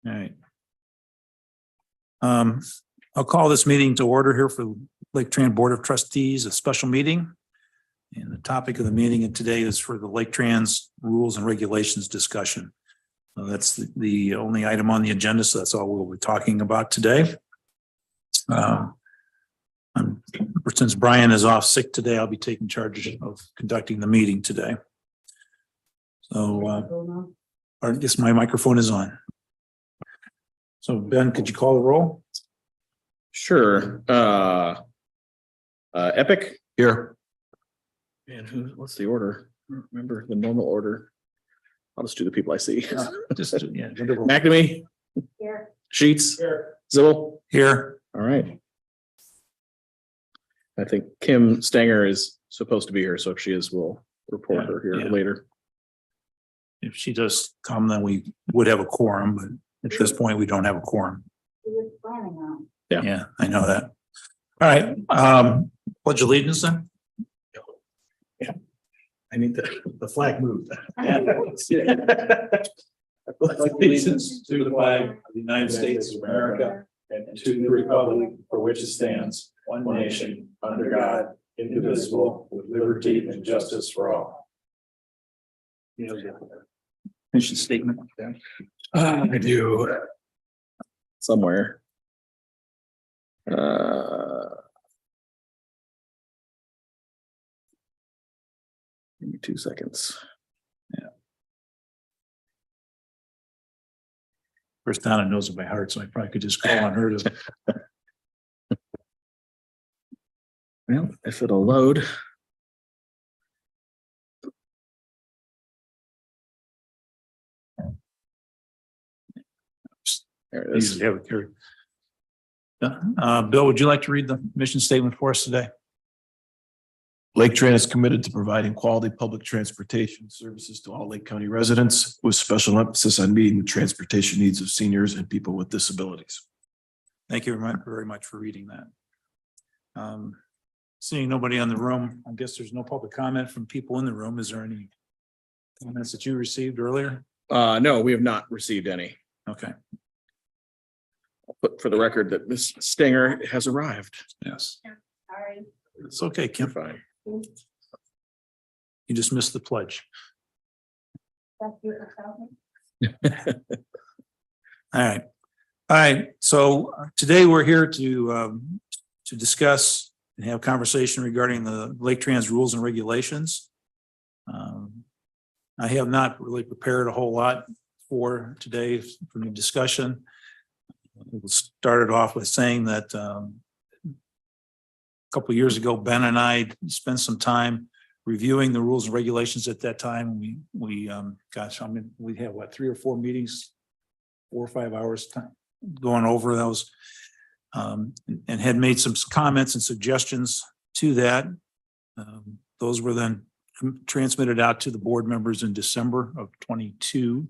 All right. I'll call this meeting to order here for Laketran Board of Trustees, a special meeting. And the topic of the meeting today is for the Laketran's rules and regulations discussion. That's the only item on the agenda, so that's all we'll be talking about today. Since Brian is off sick today, I'll be taking charge of conducting the meeting today. So I guess my microphone is on. So Ben, could you call the roll? Sure. Epic Here. and what's the order? I don't remember the normal order. I'll just do the people I see. McNamee. Here. Sheets. Zibble. Here. All right. I think Kim Stanger is supposed to be here, so if she is, we'll report her here Yeah. later. If she does come, then we would have a quorum, but at this point, we don't have a quorum. He was planning on. Yeah, I know that. All right, pledge allegiance then? I need The flag moved. Allegiance to the flag of the United States of America and to the republic for which it stands, one nation, under God, indivisible, with liberty and justice for all. Mission statement. I do. Somewhere. Give me 2 seconds. First Donna knows it by heart, so I probably could just call on her to. Well, if it'll load. There it is. Easily have it carried. Bill, would you like to read the mission statement for us today? Laketran is committed to providing quality public transportation services to all Lake County residents, with special emphasis on meeting the transportation needs of seniors and people with disabilities. Thank you very much for reading that. Seeing nobody in the room, I guess there's no public comment from people in the room. Is there any comments that you received earlier? No, we have not received any. Okay, I'll put for the record that Ms. Stanger has arrived. yes, Sorry. it's okay, You're Kim. fine. You just missed the pledge. Thank you for coming. All right. So today we're here to discuss and have conversation regarding the Laketran's rules and regulations. I have not really prepared a whole lot for today for the discussion. We'll start it off with saying that a couple of years ago, Ben and I spent some time reviewing the rules and regulations at that time. We had what, 3 or 4 meetings, 4 or 5 hours time going over those, and had made some comments and suggestions to that. Those were then transmitted out to the board members in December of 22.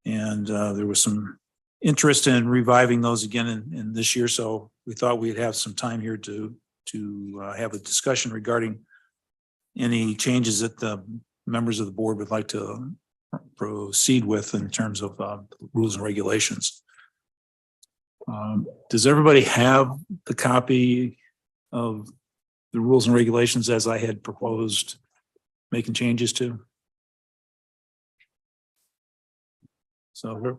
And there was some interest in reviving those again in this year. So we thought we'd have some time here to have a discussion regarding any changes that the members of the board would like to proceed with in terms of rules and regulations. Does everybody have the copy of the rules and regulations as I had proposed making changes to? So,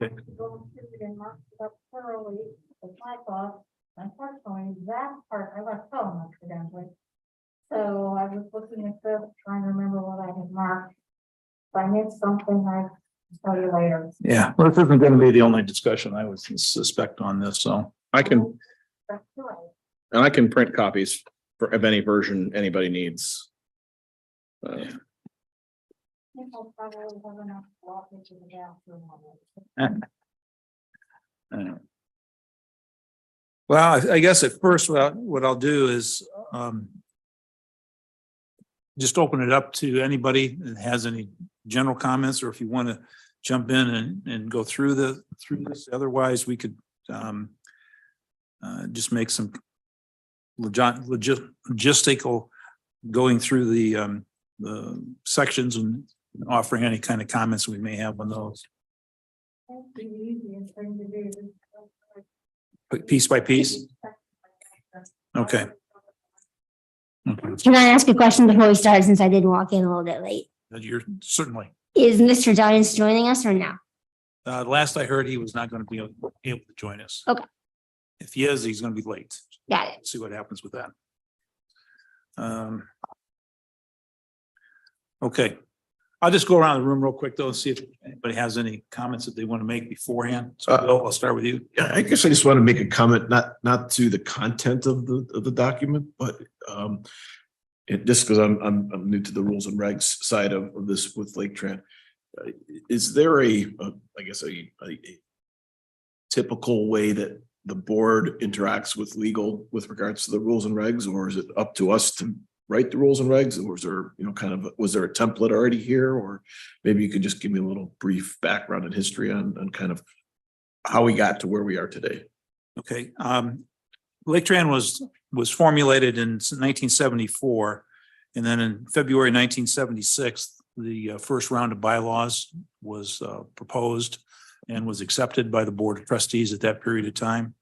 okay. Go through it and mark it up thoroughly, as I thought. Unfortunately, that part I left home accidentally. So I was looking at this, trying to remember what I had marked. If I missed something, I'll tell you later. Yeah, well, this isn't going to be the only discussion I would suspect on this, so. I can, That's right. and I can print copies of any version anybody needs. People probably have enough to walk into the bathroom. Well, I guess at first, what I'll do is just open it up to anybody that has any general comments, or if you want to jump in and go through this. Otherwise, we could just make some logistical going through the sections and offering any kind of comments we may have on those. That's the easiest thing to do. Piece by piece? Okay. Okay. Can I ask a question before we start, since I did walk in a little bit late? You're certainly. Is Mr. Giants joining us or no? Last I heard, he was not going to be able to join us. Okay. If he is, he's going to be late. Got it. See what happens with that. Okay. I'll just go around the room real quick though, and see if anybody has any comments that they want to make beforehand. So Bill, I'll start with you. Yeah, I guess I just want to make a comment, not to the content of the document, but just because I'm new to the rules and regs side of this with Laketran. Is there I guess a typical way that the board interacts with legal with regards to the rules and regs, or is it up to us to write the rules and regs, or was there, was there a template already here? Or maybe you could just give me a little brief background and history on kind of how we got to where we are today. Okay. Laketran was formulated in 1974. And then in February 1976, the first round of bylaws was proposed and was accepted by the Board of Trustees at that period of time.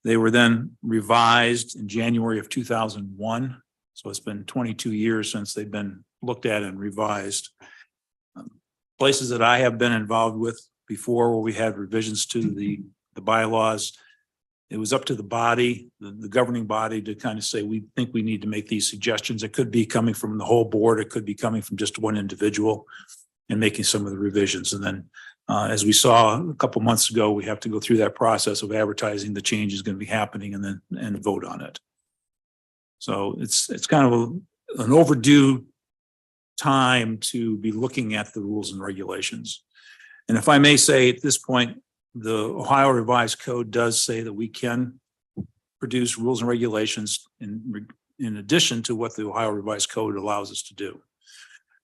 They were then revised in January of 2001. So it's been 22 years since they've been looked at and revised. Places that I have been involved with before where we had revisions to the bylaws, it was up to the body, the governing body, to kind of say, we think we need to make these suggestions. It could be coming from the whole board. It could be coming from just one individual and making some of the revisions. And then as we saw a couple months ago, we have to go through that process of advertising the change is going to be happening and vote on it. So it's kind of an overdue time to be looking at the rules and regulations. And if I may say at this point, the Ohio Revised Code does say that we can produce rules and regulations in addition to what the Ohio Revised Code allows us to do.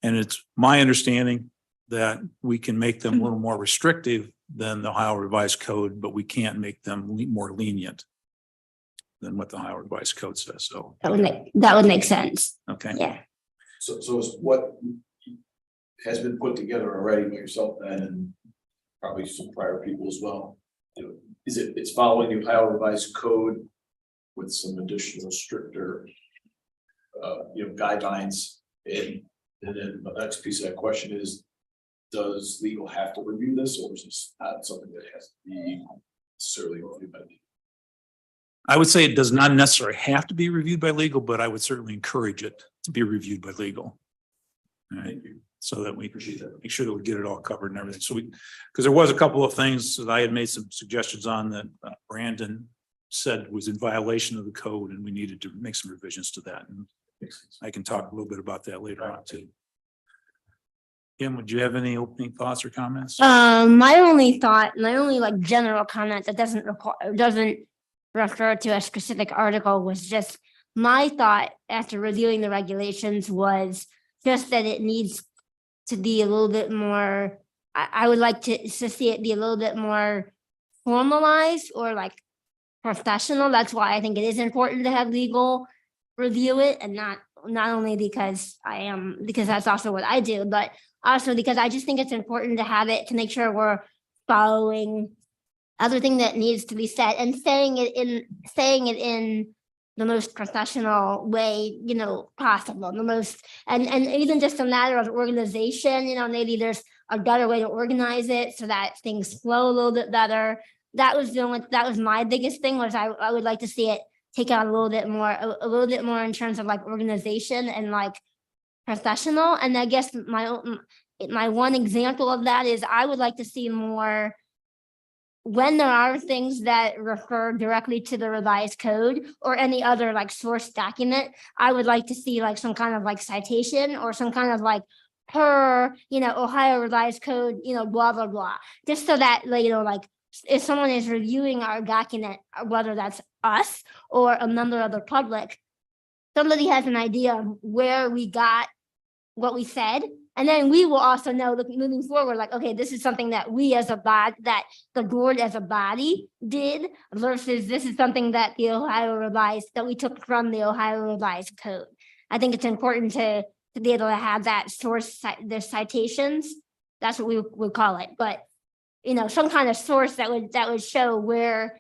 And it's my understanding that we can make them a little more restrictive than the Ohio Revised Code, but we can't make them more lenient than what the Ohio Revised Code says. So That would make sense. okay. Yeah. So is what has been put together already by yourself and probably some prior people as well? It's following the Ohio Revised Code with some additional stricter guidelines. And then the next piece of that question is, does legal have to review this, or is this not something that has to be necessarily reviewed by legal? I would say it does not necessarily have to be reviewed by legal, but I would certainly encourage it to be reviewed by legal. All right. So that we make sure that we get it all covered and everything. So because there was a couple of things that I had made some suggestions on that Brandon said was in violation of the code, and we needed to make some revisions to that. And I can talk a little bit about that later on too. Kim, would you have any opening thoughts or comments? My only general comment that doesn't refer to a specific article was just my thought after reviewing the regulations was just that it needs to be a little bit more, I would like to see it be a little bit more formalized or like professional. That's why I think it is important to have legal review it, and not only because that's also what I do, but also because I just think it's important to have it to make sure we're following everything that needs to be said and saying it in the most professional way, possible, and even just a matter of organization, maybe there's a better way to organize it so that things flow a little bit better. That was my biggest thing, was I would like to see it take out a little bit more in terms of like organization and like professional. And I guess my one example of that is I would like to see more when there are things that refer directly to the revised code or any other like source document. I would like to see like some kind of like citation or some kind of like per, Ohio Revised Code, blah, blah, blah. Just so that, like if someone is reviewing our document, whether that's us or a member of the public, somebody has an idea of where we got what we said. And then we will also know, moving forward, like, okay, this is something that we as a body, that the board as a body did, versus this is something that that we took from the Ohio Revised Code. I think it's important to be able to have that source, the citations. That's what we would call it. But some kind of source that would show where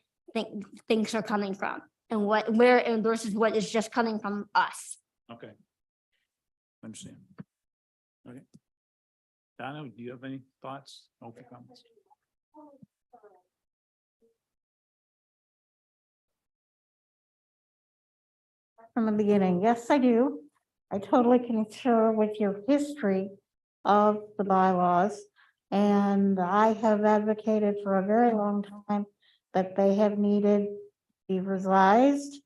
things are coming from and where and versus what is just coming from us. Okay. Understand. Okay. Donna, do you have any thoughts? Okay, comments? From the beginning, yes, I do. I totally concur with your history of the bylaws. And I have advocated for a very long time that they have needed to be revised.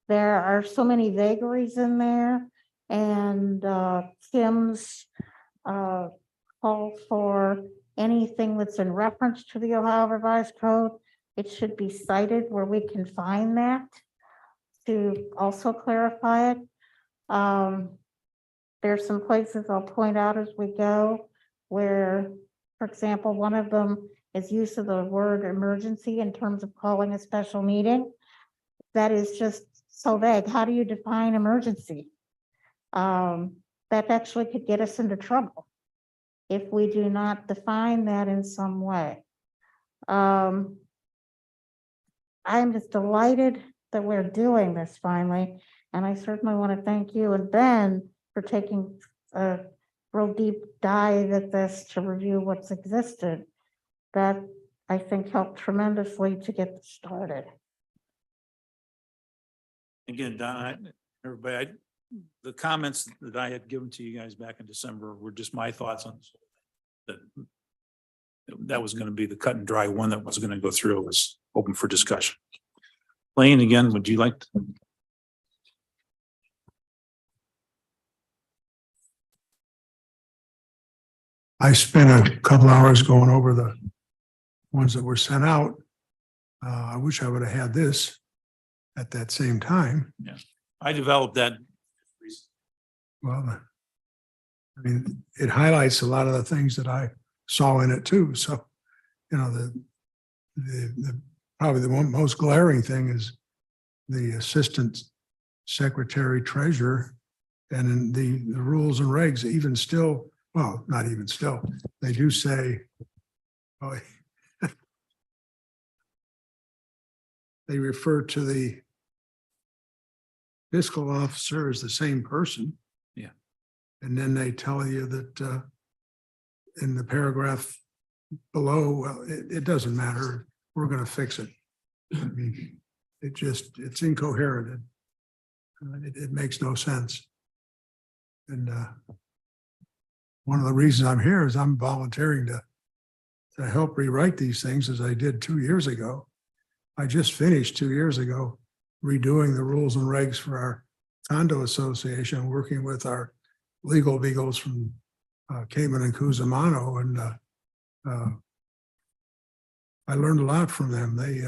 There are so many vagaries in there, and Kim's call for anything that's in reference to the Ohio Revised Code, it should be cited where we can find that to also clarify it. There's some places I'll point out as we go where, for example, one of them is use of the word emergency in terms of calling a special meeting. That is just so vague. How do you define emergency? That actually could get us into trouble if we do not define that in some way. I'm just delighted that we're doing this finally. And I certainly want to thank you and Ben for taking a real deep dive at this to review what's existed. That I think helped tremendously to get this started. Again, Donna, everybody, the comments that I had given to you guys back in December were just my thoughts on this. That was going to be the cut and dry one that was going to go through. It was open for discussion. Lane, again, would you like to? I spent a couple hours going over the ones that were sent out. I wish I would have had this at that same time. I developed that. Well, I mean, it highlights a lot of the things that I saw in it too. So, the probably the one most glaring thing is the assistant secretary treasurer, and in the rules and regs, even still, well, not even still, they do say, oh, they refer to the fiscal officer as the same person. Yeah. And then they tell you that in the paragraph below, well, it doesn't matter. We're going to fix it. I mean, it's incoherent. It makes no sense. And one of the reasons I'm here is I'm volunteering to help rewrite these things as I did 2 years ago. I just finished 2 years ago redoing the rules and regs for our condo association, working with our legal beagles from Cayman and Cusimano, and I learned a lot from them. They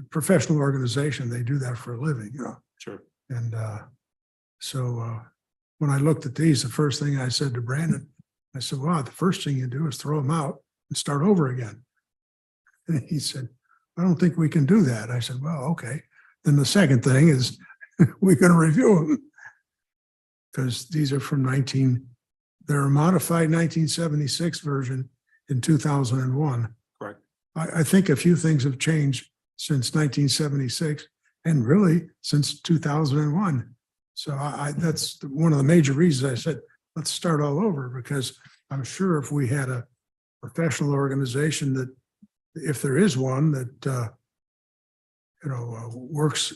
professional organization, they do that for a living, Sure. And so when I looked at these, the first thing I said to Brandon, I said, "Wow, the first thing you do is throw them out and start over again." And he said, "I don't think we can do that." I said, "Well, okay." Then the second thing is we're going to review them because these are from they're a modified 1976 version in 2001. Correct. I think a few things have changed since 1976 and really since 2001. So that's one of the major reasons I said, let's start all over, because I'm sure if we had a professional organization that, if there is one that, works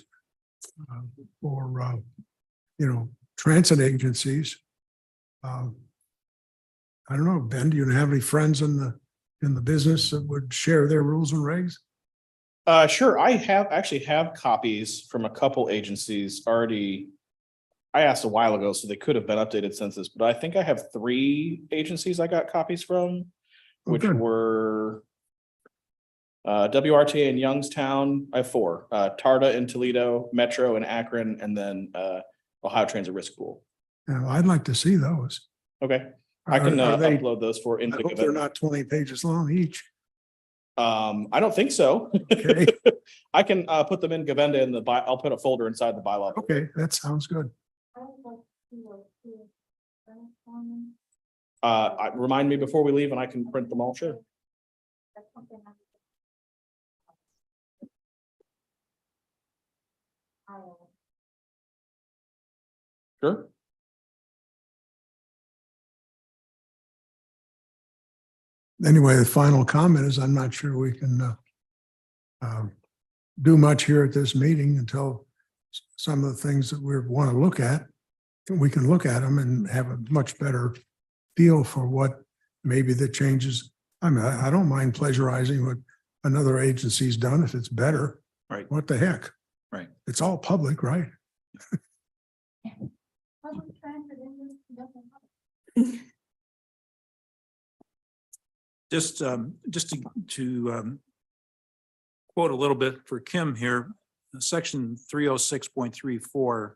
for, transit agencies. I don't know, Ben, do you have any friends in the business that would share their rules and regs? Sure. I actually have copies from a couple agencies already. I asked a while ago, so they could have been updated since this, but I think I have 3 agencies I got copies from, which were WRTA in Youngstown. I have 4, TARDA in Toledo, Metro in Akron, and then Ohio Transit Risk Pool. Yeah, I'd like to see those. Okay. I can Are they- upload those for I hope they're not 20 pages long each. I don't think so. Okay. I can put them in Govenda in I'll put a folder inside the bylaw. Okay, that sounds good. Remind me before we leave and I can print them all. Sure. something. Sure. Anyway, the final comment is I'm not sure we can do much here at this meeting until some of the things that we want to look at, we can look at them and have a much better feel for what maybe the changes. I mean, I don't mind plagiarizing what another agency's done if it's better. Right. What the heck? Right. It's all public, right? Public transit doesn't help. Just to quote a little bit for Kim here, section 306.34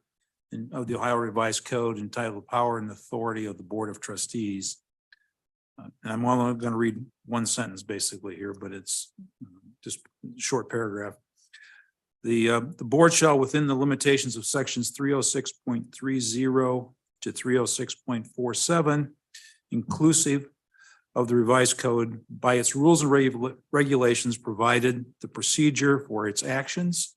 of the Ohio Revised Code entitled Power and Authority of the Board of Trustees. And I'm only going to read one sentence basically here, but it's just a short paragraph. The board shall, within the limitations of sections 306.30 to 306.47, inclusive of the revised code, by its rules and regulations, provided the procedure for its actions.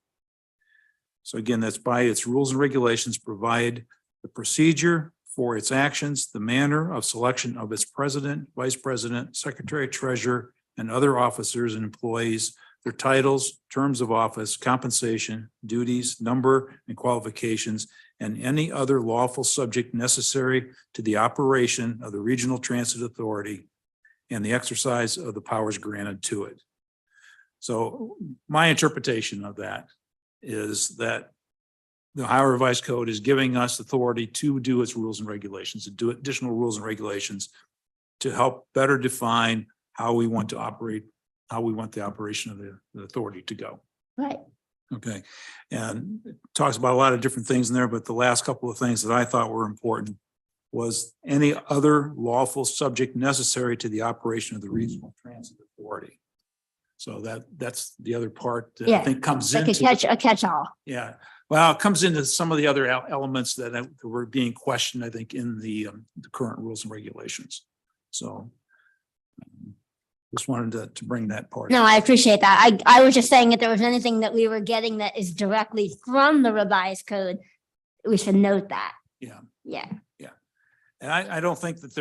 So again, that's by its rules and regulations, provide the procedure for its actions, the manner of selection of its president, vice president, secretary, treasurer, and other officers and employees, their titles, terms of office, compensation, duties, number, and qualifications, and any other lawful subject necessary to the operation of the Regional Transit Authority and the exercise of the powers granted to it. So my interpretation of that is that the Ohio Revised Code is giving us authority to do its rules and regulations, to do additional rules and regulations to help better define how we want to operate, how we want the operation of the authority to go. Right. Okay. And it talks about a lot of different things in there, but the last couple of things that I thought were important was any other lawful subject necessary to the operation of the Regional Transit Authority. So that's the other part that I Yeah, think comes Like into. a catch-all. Yeah, well, it comes into some of the other elements that were being questioned, I think, in the current rules and regulations. So just wanted to bring that part. No, I appreciate that. I was just saying if there was anything that we were getting that is directly from the revised code, we should note that. Yeah. Yeah. And I don't think that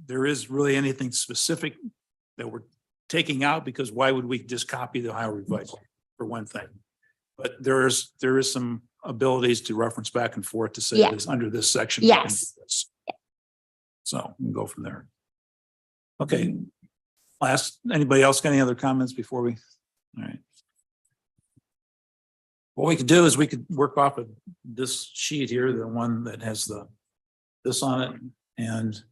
there is really anything specific that we're taking out, because why would we just copy the Ohio Revised for one thing? But there is some abilities to reference back and forth to say Yeah. this under this section. we can do Yes. this. So we can go from there. Okay. Anybody else got any other comments before we? All right. What we could do is we could work off of this sheet here, the one that has this on it, and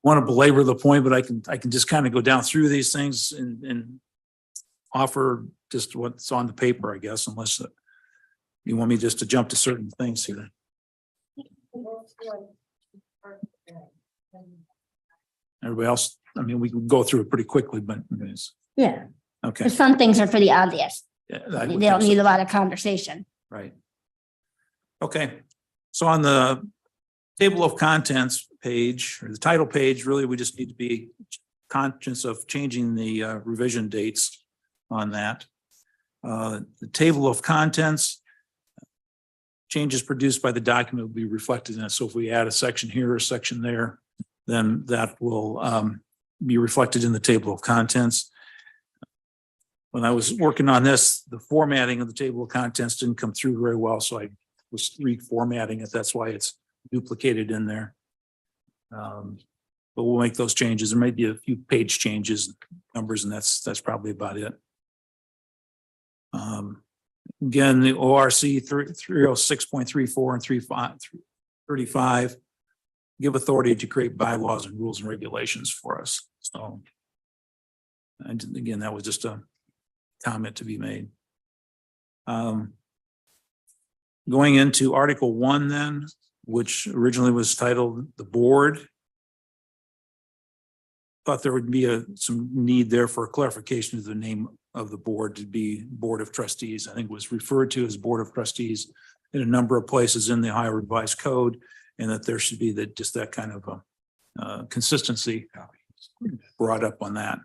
want to belabor the point, but I can just kind of go down through these things and offer just what's on the paper, I guess, unless you want me just to jump to certain things here. Everybody else, I mean, we can go through it pretty quickly, but Yeah. okay. 'Cause some things are pretty obvious. Yeah, I They would don't think so. need a lot of conversation. Right. Okay, so on the table of contents page, or the title page, really, we just need to be conscious of changing the revision dates on that. The table of contents, changes produced by the document will be reflected in it. So if we add a section here or a section there, then that will be reflected in the table of contents. When I was working on this, the formatting of the table of contents didn't come through very well, so I was reformatting it. That's why it's duplicated in there. But we'll make those changes. There may be a few page changes, numbers, and that's probably about it. Again, the ORC 306.34 and 35 give authority to create bylaws and rules and regulations for us. So, and again, that was just a comment to be made. Going into Article 1 then, which originally was titled the Board. Thought there would be some need there for clarification of the name of the board to be Board of Trustees. I think it was referred to as Board of Trustees in a number of places in the Ohio Revised Code, and that there should be just that kind of consistency brought up on that.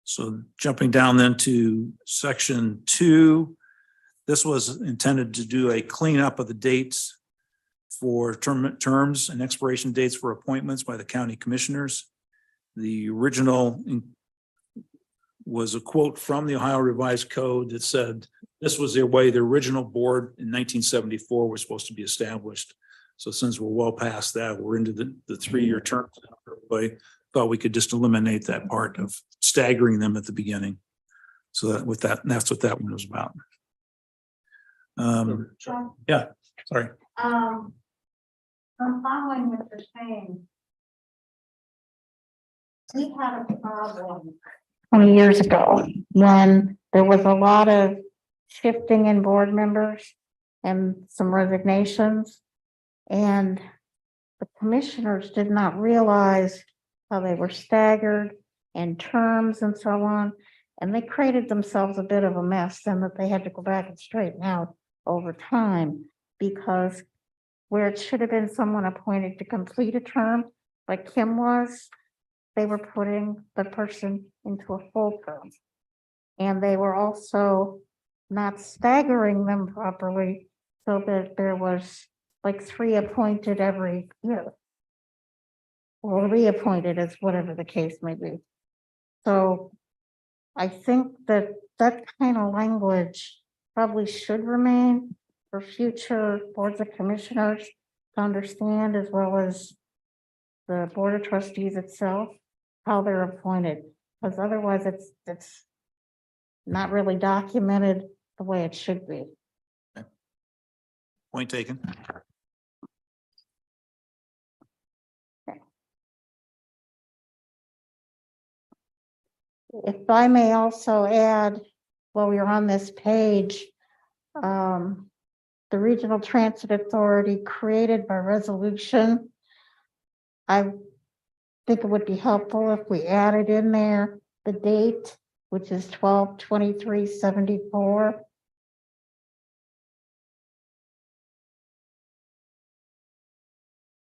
So jumping down then to section 2, this was intended to do a cleanup of the dates for terms and expiration dates for appointments by the county commissioners. The original was a quote from the Ohio Revised Code that said this was the way the original board in 1974 was supposed to be established. So since we're well past that, we're into the 3-year term. Everybody thought we could just eliminate that part of staggering them at the beginning. So that with that, that's what that one was about. Yeah, sorry. I'm following what you're saying. We had a problem 20 years ago when there was a lot of shifting in board members and some resignations. And the commissioners did not realize how they were staggered in terms and so on. And they created themselves a bit of a mess and that they had to go back and straighten out over time, because where it should have been someone appointed to complete a term, like Kim was, they were putting the person into a full term. And they were also not staggering them properly, so that there was like 3 appointed every year. Or reappointed, as whatever the case may be. So I think that that kind of language probably should remain for future boards of commissioners to understand, as well as the board of trustees itself, how they're appointed, because otherwise it's not really documented the way it should be. Point taken. If I may also add, while we're on this page, the Regional Transit Authority created by resolution. I think it would be helpful if we added in there the date, which is 12/23/74.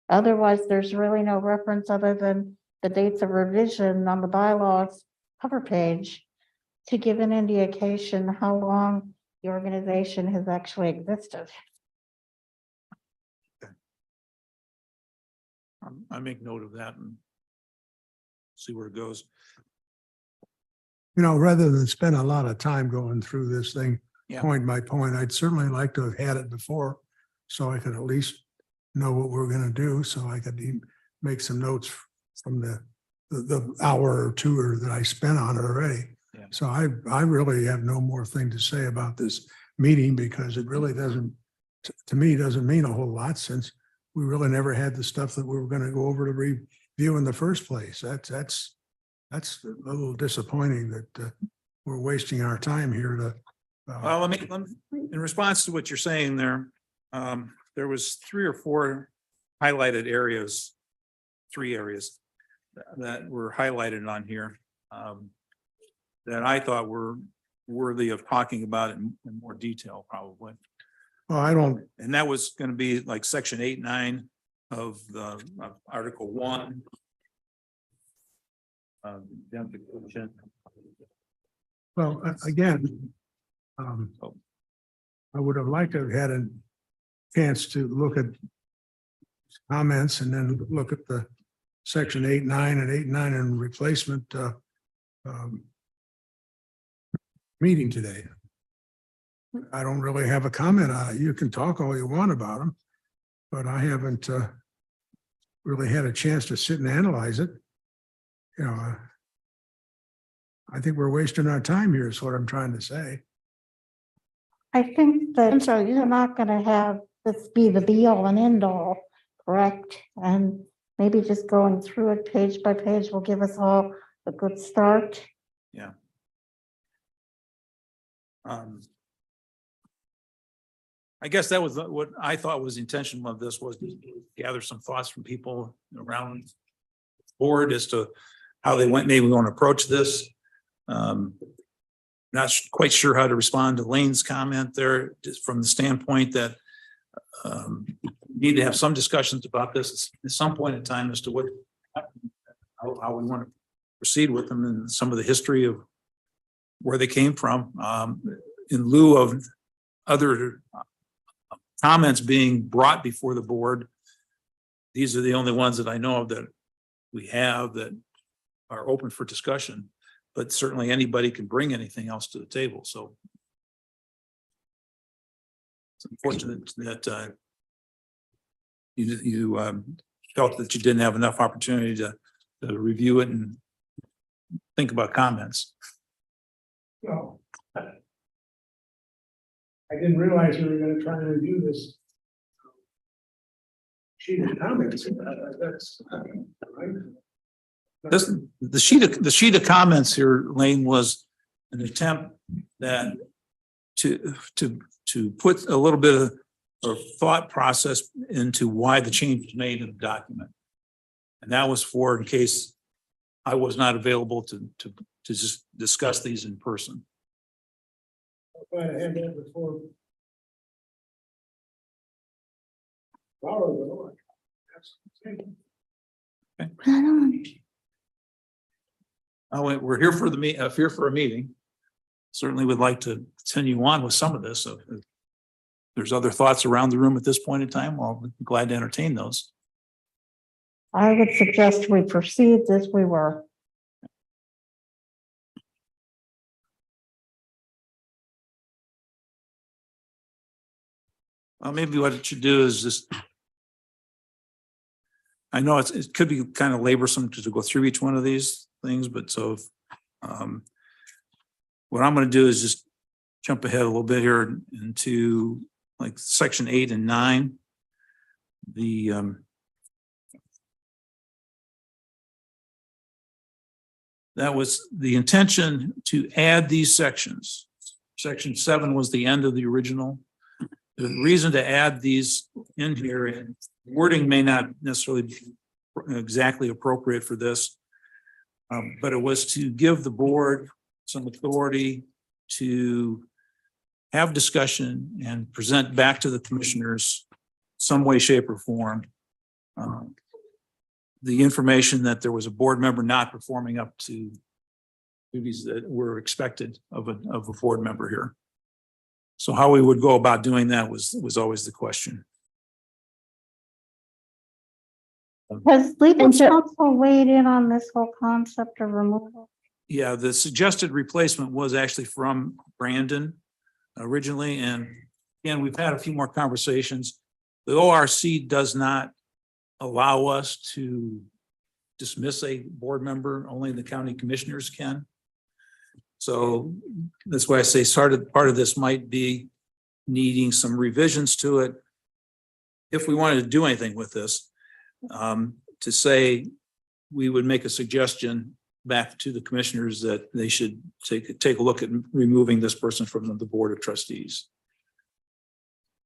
Otherwise, there's really no reference other than the dates of revision on the bylaws cover page to give an indication how long the organization has actually existed. I make note of that and see where it goes. You know, rather than spend a lot of time going through this thing, Yeah. point by point, I'd certainly like to have had it before, so I could at least know what we're gonna do, so I could make some notes from the hour or two or that I spent on it already. Yeah. So I really have no more thing to say about this meeting, because it really doesn't, to me, doesn't mean a whole lot, since we really never had the stuff that we were gonna go over to review in the first place. That's a little disappointing that we're wasting our time here to. Well, let me, in response to what you're saying there, there was 3 or 4 highlighted areas, 3 areas that were highlighted on here that I thought were worthy of talking about in more detail, probably. Well, I don't, And that was going to be like section 8, 9 of the of Article 1. Identification. well, again, I would have liked to have had a chance to look at comments and then look at the section 8, 9 and 8, 9 and replacement meeting today. I don't really have a comment on it. You can talk all you want about them, but I haven't really had a chance to sit and analyze it. You know, I think we're wasting our time here is what I'm trying to say. I think that, so you're not gonna have this be the be all and end all, correct? And maybe just going through it page by page will give us all a good start. Yeah. I guess that was what I thought was the intention of this, was to gather some thoughts from people around the board as to how they maybe want to approach this. Not quite sure how to respond to Lane's comment there, just from the standpoint that need to have some discussions about this at some point in time as to what, how we want to proceed with them and some of the history of where they came from, in lieu of other comments being brought before the board. These are the only ones that I know of that we have that are open for discussion, but certainly anybody can bring anything else to the table. So it's unfortunate that you felt that you didn't have enough opportunity to review it and think about comments. No. I didn't realize we were gonna try and review this sheet of comments. That's right. This, the sheet of comments here, Lane, was an attempt that to put a little bit of thought process into why the change was made in the document. And that was for in case I was not available to just discuss these in person. If I had that before. Wow, We're here for here for a meeting. Certainly would like to continue on with some of this. So if there's other thoughts around the room at this point in time, well, I'll be glad to entertain those. I would suggest we proceed as we were. Maybe what it should do is just, I know it could be kind of laborsome to go through each one of these things, but so what I'm going to do is just jump ahead a little bit here into like section 8 and 9. That was the intention to add these sections. Section 7 was the end of the original. The reason to add these in here, and wording may not necessarily be exactly appropriate for this, but it was to give the board some authority to have discussion and present back to the commissioners some way, shape, or form the information that there was a board member not performing up to duties that were expected of a board member here. So how we would go about doing that was always the question. Has legal And so- counsel weighed in on this whole concept of removal? Yeah, the suggested replacement was actually from Brandon originally, and again, we've had a few more conversations. The ORC does not allow us to dismiss a board member, only the county commissioners can. So that's why I say part of this might be needing some revisions to it. If we wanted to do anything with this, to say we would make a suggestion back to the commissioners that they should take a look at removing this person from the board of trustees.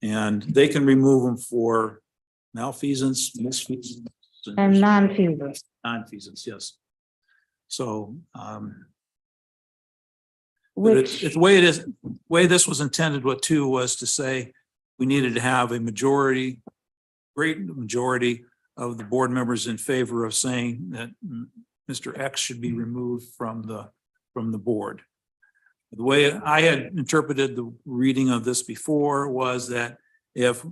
And they can remove them for malfeasance, misfeasance. And non-feasance. Non-feasance, yes. So, but Which, it's the way it is, way this was intended, what too was to say we needed to have a majority, great majority of the board members in favor of saying that Mr. X should be removed from the board. The way I had interpreted the reading of this before was that if a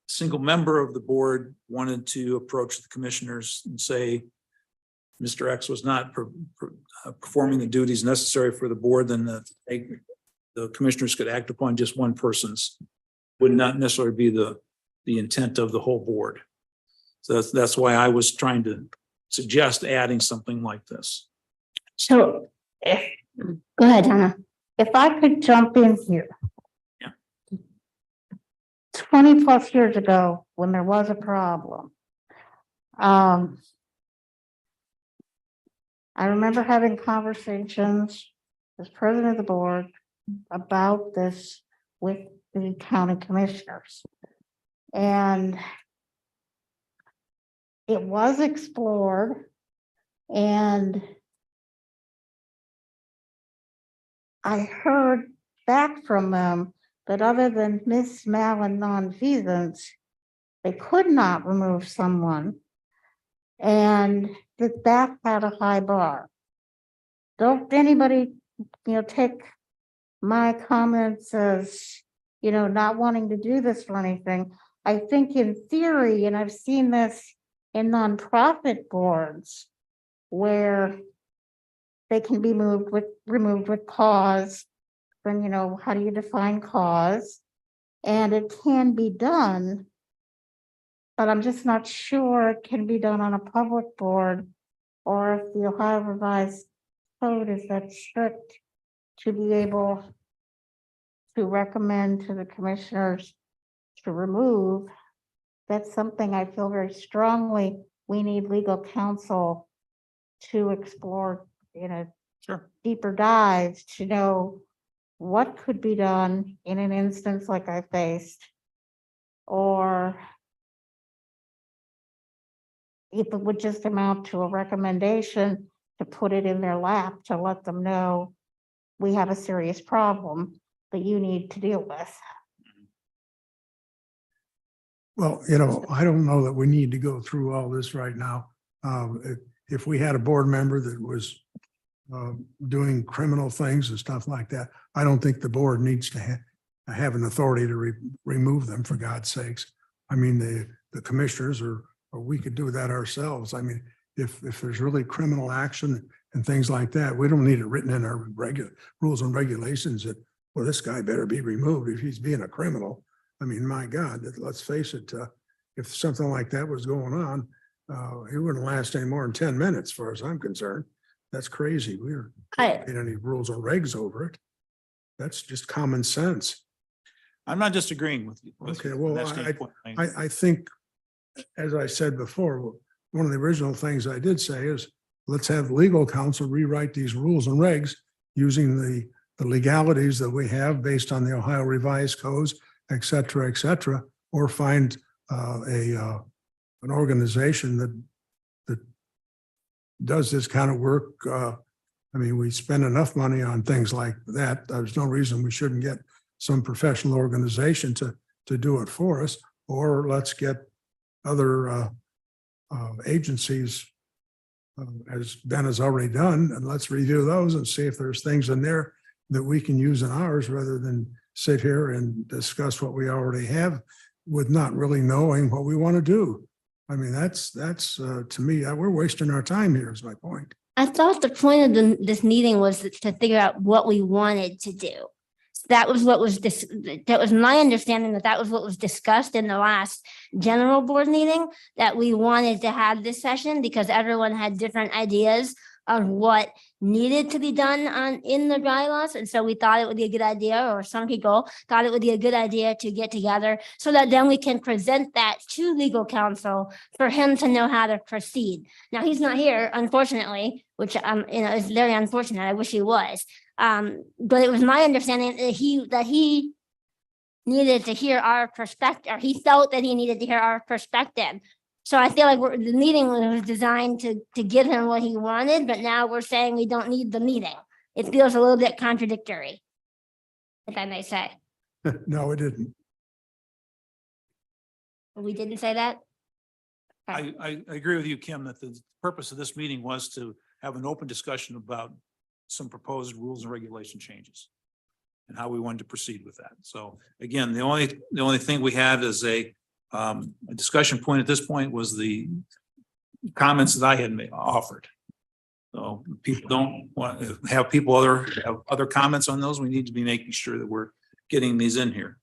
single member of the board wanted to approach the commissioners and say Mr. X was not performing the duties necessary for the board, then the commissioners could act upon just one person's, would not necessarily be the intent of the whole board. So that's why I was trying to suggest adding something like this. So, go ahead, Donna. if I could jump in here. Yeah. 20 plus years ago, when there was a problem, I remember having conversations as president of the board about this with the county commissioners. And it was explored, and I heard back from them that other than Miss Mal and non-feasance, they could not remove someone. And that had a high bar. Don't anybody, take my comments as, not wanting to do this or anything. I think in theory, and I've seen this in nonprofit boards where they can be removed with cause. Then, how do you define cause? And it can be done. But I'm just not sure it can be done on a public board or if the Ohio Revised Code is that strict to be able to recommend to the commissioners to remove. That's something I feel very strongly we need legal counsel to explore in a Sure. deeper dive to know what could be done in an instance like I faced, or if it would just amount to a recommendation to put it in their lap to let them know we have a serious problem that you need to deal with. Well, I don't know that we need to go through all this right now. If we had a board member that was doing criminal things and stuff like that, I don't think the board needs to have an authority to remove them, for God's sakes. I mean, the commissioners or we could do that ourselves. I mean, if there's really criminal action and things like that, we don't need it written in our regular rules and regulations that, well, this guy better be removed if he's being a criminal. I mean, my God, let's face it, if something like that was going on, it wouldn't last any more than 10 minutes, as far as I'm concerned. That's crazy. We don't need any rules or regs over it. That's just common sense. I'm not disagreeing with you. Okay, from well, that standpoint. I think, as I said before, one of the original things I did say is, let's have legal counsel rewrite these rules and regs using the legalities that we have based on the Ohio Revised Codes, et cetera, or find an organization that does this kind of work. I mean, we spend enough money on things like that. There's no reason we shouldn't get some professional organization to do it for us, or let's get other agencies, as Ben has already done, and let's review those and see if there's things in there that we can use in ours rather than sit here and discuss what we already have with not really knowing what we want to do. I mean, that's to me, we're wasting our time here is my point. I thought the point of this meeting was to figure out what we wanted to do. That was what was that was my understanding, that was what was discussed in the last general board meeting, that we wanted to have this session because everyone had different ideas of what needed to be done in the bylaws. And so we thought it would be a good idea, or some people thought it would be a good idea to get together so that then we can present that to legal counsel for him to know how to proceed. Now, he's not here, unfortunately, which is very unfortunate. I wish he was. But it was my understanding that he needed to hear our perspective, or he felt that he needed to hear our perspective. So I feel like the meeting was designed to give him what he wanted, but now we're saying we don't need the meeting. It feels a little bit contradictory, if I may say. No, it didn't. We didn't say that? I agree with you, Kim, that the purpose of this meeting was to have an open discussion about some proposed rules and regulation changes and how we wanted to proceed with that. So again, the only thing we had as a discussion point at this point was the comments that I had offered. So people don't want to have other comments on those. We need to be making sure that we're getting these in here.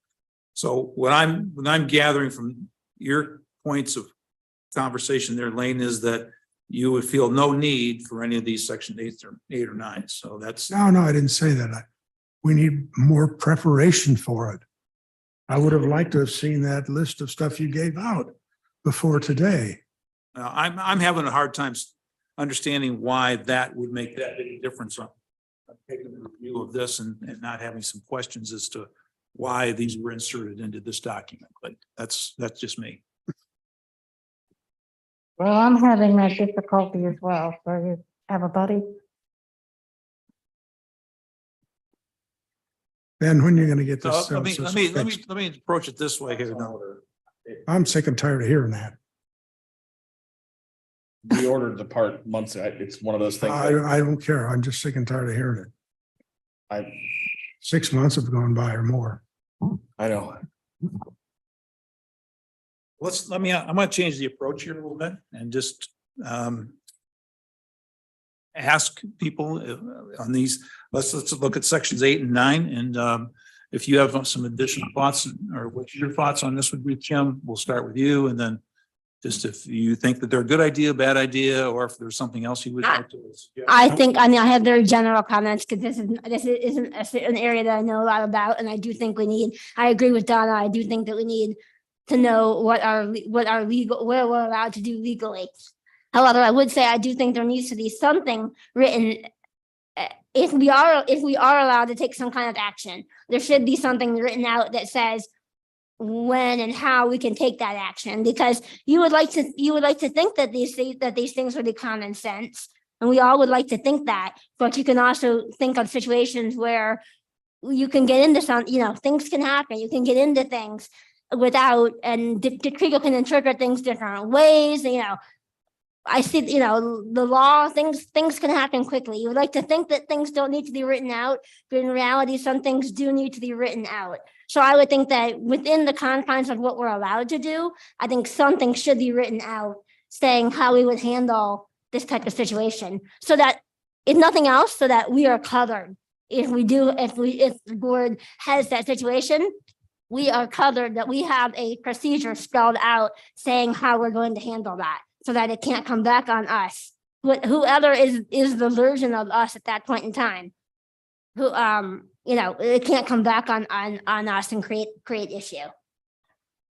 So what I'm gathering from your points of conversation there, Lane, is that you would feel no need for any of these section 8 or 9. So that's No, I didn't say that. We need more preparation for it. I would have liked to have seen that list of stuff you gave out before today. I'm having a hard time understanding why that would make that big difference on taking a review of this and not having some questions as to why these were inserted into this document. But that's just me. Well, I'm having that difficulty as well. So you have a buddy? Ben, when are you going to get So this? let me approach it this way here now. I'm sick and tired of hearing that. We ordered the part months ago. It's one of those things. that I don't care. I'm just sick and tired of hearing it. I 6 months have gone by or more. know. I'm gonna change the approach here a little bit and just ask people on these, let's look at sections 8 and 9, and if you have some additional thoughts, or what your thoughts on this would be, Kim, we'll start with you, and then just if you think that they're a good idea, bad idea, or if there's something else you would like to suggest. I mean, I have very general comments because this isn't an area that I know a lot about, and I do think I agree with Donna. I do think that we need to know what we're allowed to do legally. However, I would say I do think there needs to be something written. If we are allowed to take some kind of action, there should be something written out that says when and how we can take that action, because you would like to think that these things would be common sense, and we all would like to think that, but you can also think of situations where you can get into things can happen, you can get into things without, and the creature can interpret things different ways, I see, the law, things can happen quickly. You would like to think that things don't need to be written out, but in reality, some things do need to be written out. So I would think that within the confines of what we're allowed to do, I think something should be written out saying how we would handle this type of situation. So that, if nothing else, so that we are covered. If the board has that situation, we are covered, that we have a procedure spelled out saying how we're going to handle that, so that it can't come back on us. Whoever is the version of us at that point in time, who it can't come back on us and create issue.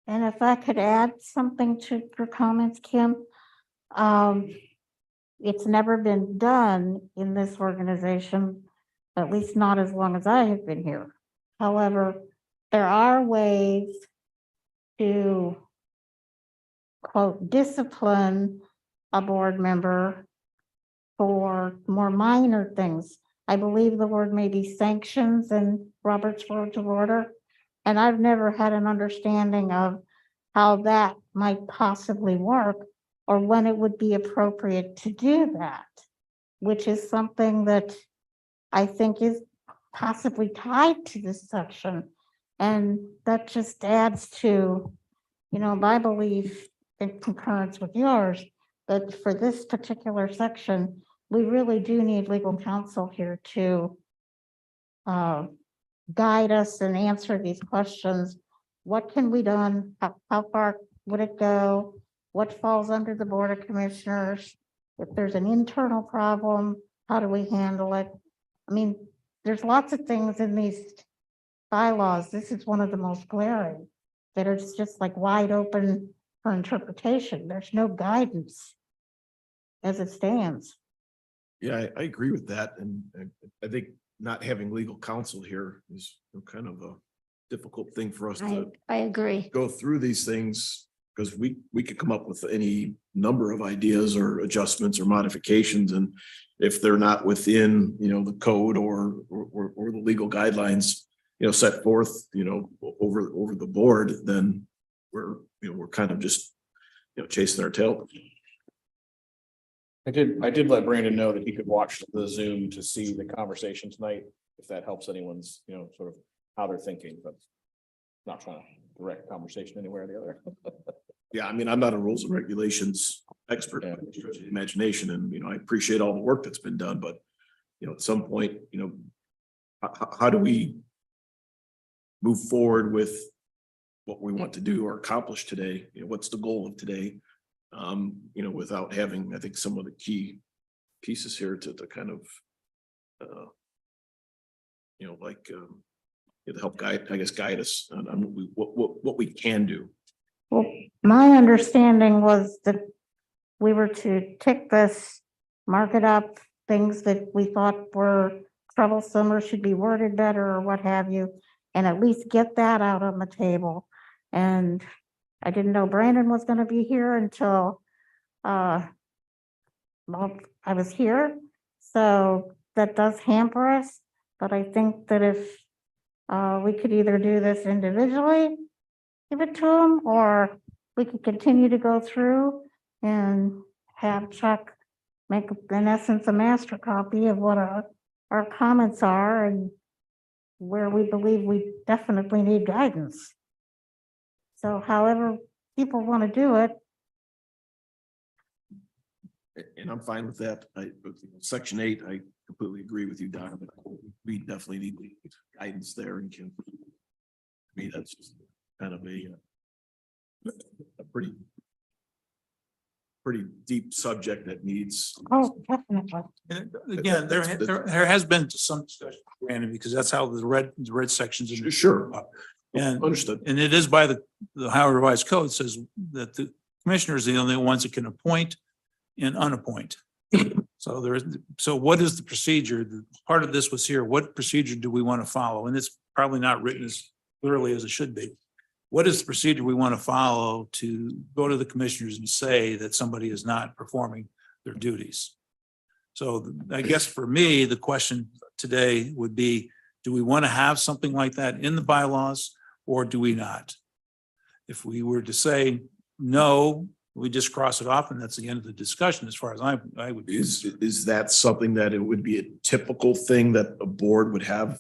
And if I could add something to your comments, Kim, it's never been done in this organization, at least not as long as I have been here. However, there are ways to, quote, discipline a board member for more minor things. I believe the word may be sanctions in Robert's Rules of Order, and I've never had an understanding of how that might possibly work or when it would be appropriate to do that, which is something that I think is possibly tied to this section. And that just adds to, my belief in concurrence with yours, that for this particular section, we really do need legal counsel here to guide us and answer these questions. What can be done? How far would it go? What falls under the Board of Commissioners? If there's an internal problem, how do we handle it? I mean, there's lots of things in these bylaws. This is one of the most glaring, that it's just like wide open for interpretation. There's no guidance as it stands. Yeah, I agree with that. And I think not having legal counsel here is kind of a difficult thing for us to I agree. go through these things, because we could come up with any number of ideas or adjustments or modifications. And if they're not within, the code or the legal guidelines, set forth, over the board, then we're kind of just, chasing our tail. I did let Brandon know that he could watch the Zoom to see the conversation tonight, if that helps anyone's, sort of how they're thinking, but not trying to direct conversation anywhere or the other. Yeah, I mean, I'm not a rules and regulations expert, by any stretch of the imagination, and I appreciate all the work that's been done, but at some point, how do we move forward with what we want to do or accomplish today? What's the goal of today? Without having, I think, some of the key pieces here to kind of to help guide us on what we can do. Well, my understanding was that we were to tick this, mark it up, things that we thought were troublesome or should be worded better or what have you, and at least get that out on the table. And I didn't know Brandon was going to be here until I was here. So that does hamper us. But I think that if we could either do this individually give it to them, or we could continue to go through and have Chuck make, in essence, a master copy of what our comments are and where we believe we definitely need guidance. So however people want to do it, And I'm fine with that. Section 8, I completely agree with you, Don. We definitely need guidance there and can. I mean, that's just kind of a pretty deep subject that needs. oh, definitely. And again, there has been some discussion, Brandon, because that's how the red sections. in the- Sure, And, understood. and it is by the Ohio Revised Code says that the commissioners are the only ones that can appoint and unappoint. So so what is the procedure? Part of this was here. What procedure do we want to follow? And it's probably not written as clearly as it should be. What is the procedure we want to follow to go to the commissioners and say that somebody is not performing their duties? So I guess for me, the question today would be, do we want to have something like that in the bylaws or do we not? If we were to say no, we just cross it off and that's the end of the discussion as far as I would be. Is that something that it would be a typical thing that a board would have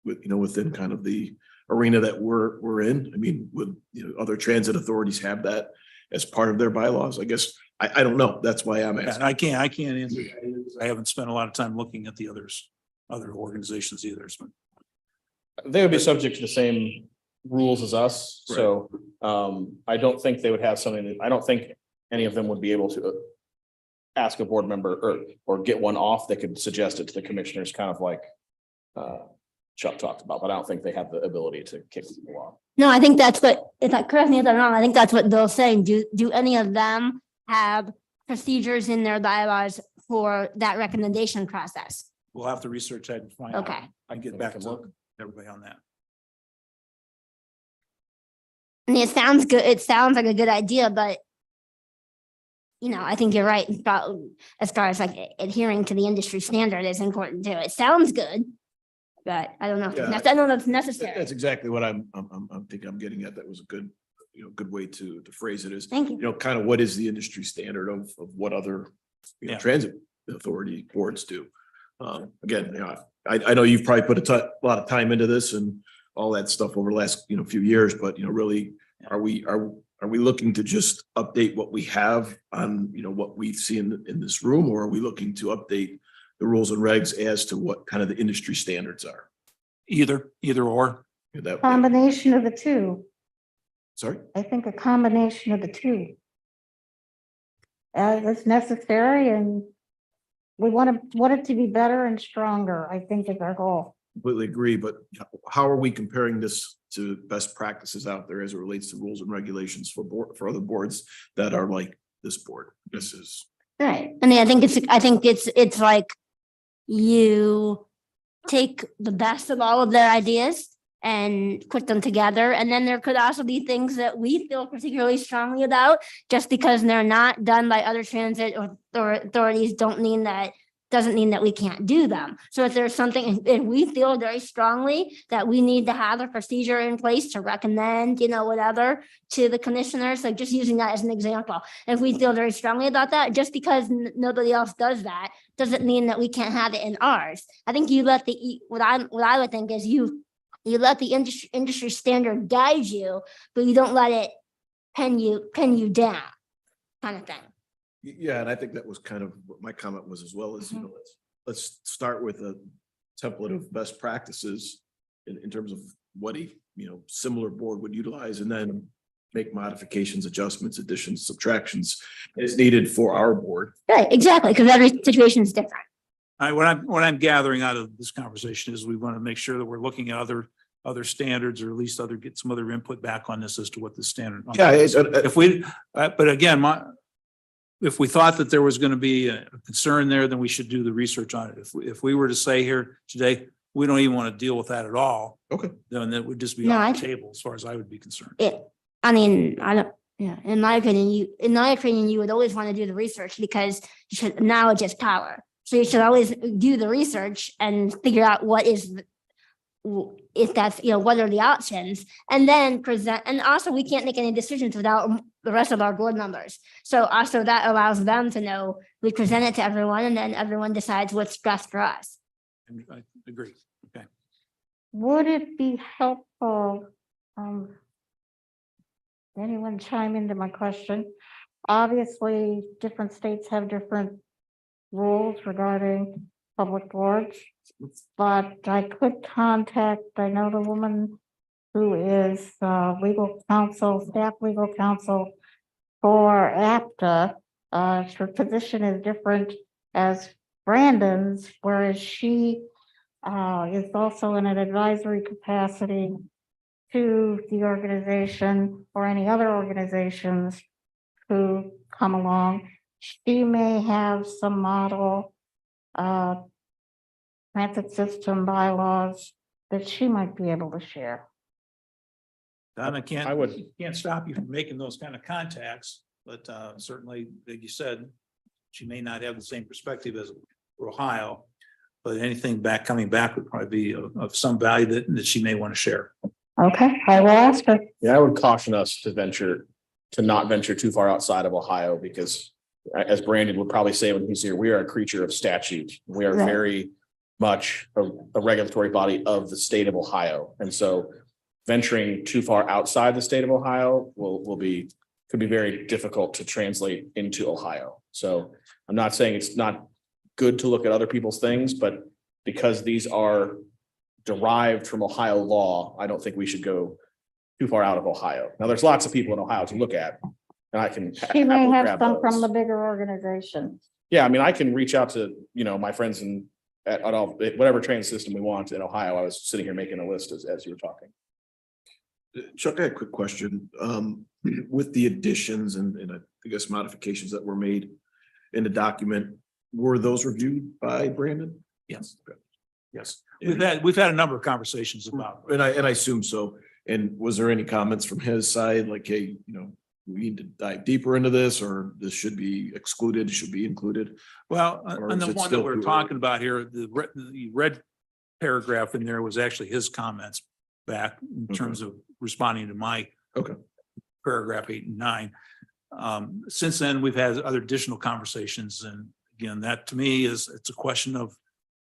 with, within kind of the arena that we're in? I mean, would, other transit authorities have that as part of their bylaws? I guess, I don't know. That's why I'm And asking. I can't answer. I haven't spent a lot of time looking at the other organizations either. So They would be subject to the same rules as us, so I don't think they would have something, I don't think any of them would be able to ask a board member or get one off that could suggest it to the commissioners, kind of like Chuck talked about, but I don't think they have the ability to kick people off. No, I think that's what, if I correct me if I'm wrong, I think that's what Bill's saying. Do any of them have procedures in their bylaws for that recommendation process? we'll have to research that and find out. Okay. I can get back to everybody on that. I mean, it sounds good. It sounds like a good idea, but I think you're right about as far as like adhering to the industry standard is important too. It sounds good, but I don't know. Yeah. I don't know if it's necessary. That's exactly what I'm getting at. That was a good, good way to phrase it is, Thank you. kind of what is the industry standard of what other Yeah. transit authority boards do. Again, I know you've probably put a lot of time into this and all that stuff over the last, few years, but really, are we looking to just update what we have on, what we see in this room, or are we looking to update the rules and regs as to what kind of the industry standards are? Either or. That, Combination of the two. sorry? I think a combination of the two. It's necessary and we want it to be better and stronger, I think is our goal. Completely agree, but how are we comparing this to best practices out there as it relates to rules and regulations for other boards that are like this board? This is. Right. I mean, I think it's like you take the best of all of their ideas and put them together. And then there could also be things that we feel particularly strongly about, just because they're not done by other transit or authorities doesn't mean that we can't do them. So if there's something, if we feel very strongly that we need to have a procedure in place to recommend, whatever to the commissioners, like just using that as an example. If we feel very strongly about that, just because nobody else does that, doesn't mean that we can't have it in ours. I think you let what I would think is you let the industry standard guide you, but you don't let it pin you down, kind of thing. Yeah, and I think that was kind of what my comment was as well, is, let's start with a template of best practices in terms of what a, similar board would utilize, and then make modifications, adjustments, additions, subtractions as needed for our board. Right, exactly, because every situation is different. What I'm gathering out of this conversation is we want to make sure that we're looking at other standards, or at least get some other input back on this as to what the standard. Yeah, If we, but again, if we thought that there was going to be a concern there, then we should do the research on it. If we were to say here today, we don't even want to deal with that at all, okay. then that would just be No, off the table as far as I would be concerned. I don't, in my opinion, you would always want to do the research because knowledge is power. So you should always do the research and figure out what is if that's, what are the options? And then present, and also we can't make any decisions without the rest of our board members. So also that allows them to know, we present it to everyone and then everyone decides what's best for us. I agree. Okay. Would it be helpful, anyone chime into my question? Obviously, different states have different rules regarding public boards. But I could contact, I know the woman who is legal counsel, staff legal counsel for APTA. Her position is different as Brandon's, whereas she is also in an advisory capacity to the organization or any other organizations who come along. She may have some model transit system bylaws that she might be able to share. Don, I can't stop you from making those kind of contacts, but certainly, like you said, she may not have the same perspective as Ohio. But anything coming back would probably be of some value that she may want to share. Okay, I will ask her. Yeah, I would caution us to not venture too far outside of Ohio, because as Brandon would probably say when he's here, we are a creature of statute. We are Right. very much a regulatory body of the state of Ohio. And so venturing too far outside the state of Ohio could be very difficult to translate into Ohio. So I'm not saying it's not good to look at other people's things, but because these are derived from Ohio law, I don't think we should go too far out of Ohio. Now, there's lots of people in Ohio to look at, and I can. She may happily have grab some from those. the bigger organization. Yeah, I mean, I can reach out to, my friends at all, whatever train system we want in Ohio. I was sitting here making a list as you were talking. Chuck, I had a quick question. With the additions and I guess modifications that were made in the document, were those reviewed by Brandon? Yes. Yes. We've had a number of conversations about it. And I assume so. And was there any comments from his side, like, hey, we need to dive deeper into this, or this should be excluded, should be included? Well, Or on is the it one still that we're too talking about here, the red paragraph in there was actually his comments back in terms of responding to my Okay. paragraph 8 and 9. Since then, we've had other additional conversations, and again, that to me it's a question of,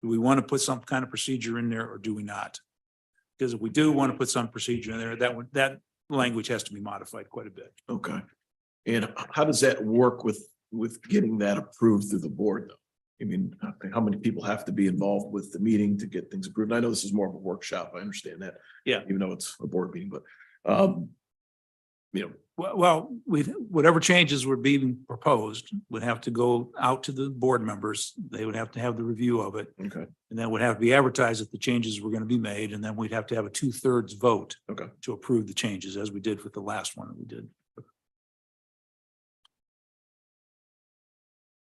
do we want to put some kind of procedure in there or do we not? Because if we do want to put some procedure in there, that language has to be modified quite a bit. Okay. And how does that work with getting that approved through the board though? I mean, how many people have to be involved with the meeting to get things approved? I know this is more of a workshop. I understand that. Yeah. Even though it's a board meeting, but, Well, whatever changes were being proposed would have to go out to the board members. They would have to have the review of it. okay. And that would have to be advertised that the changes were going to be made, and then we'd have to have a 2/3 vote. Okay. To approve the changes, as we did with the last one that we did.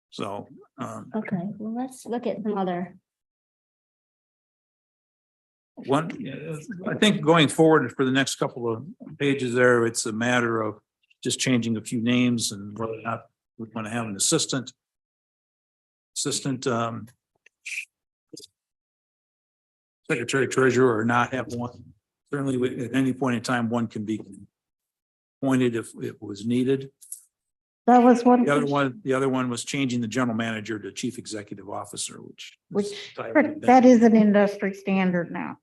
So, Okay, well, let's look at some other. I think going forward for the next couple of pages there, it's a matter of just changing a few names and whether or not we want to have an assistant. Secretary treasurer or not have one. Certainly, at any point in time, one can be appointed if it was needed. That was one. The other one was changing the general manager to chief executive officer, which. That is an industry standard now.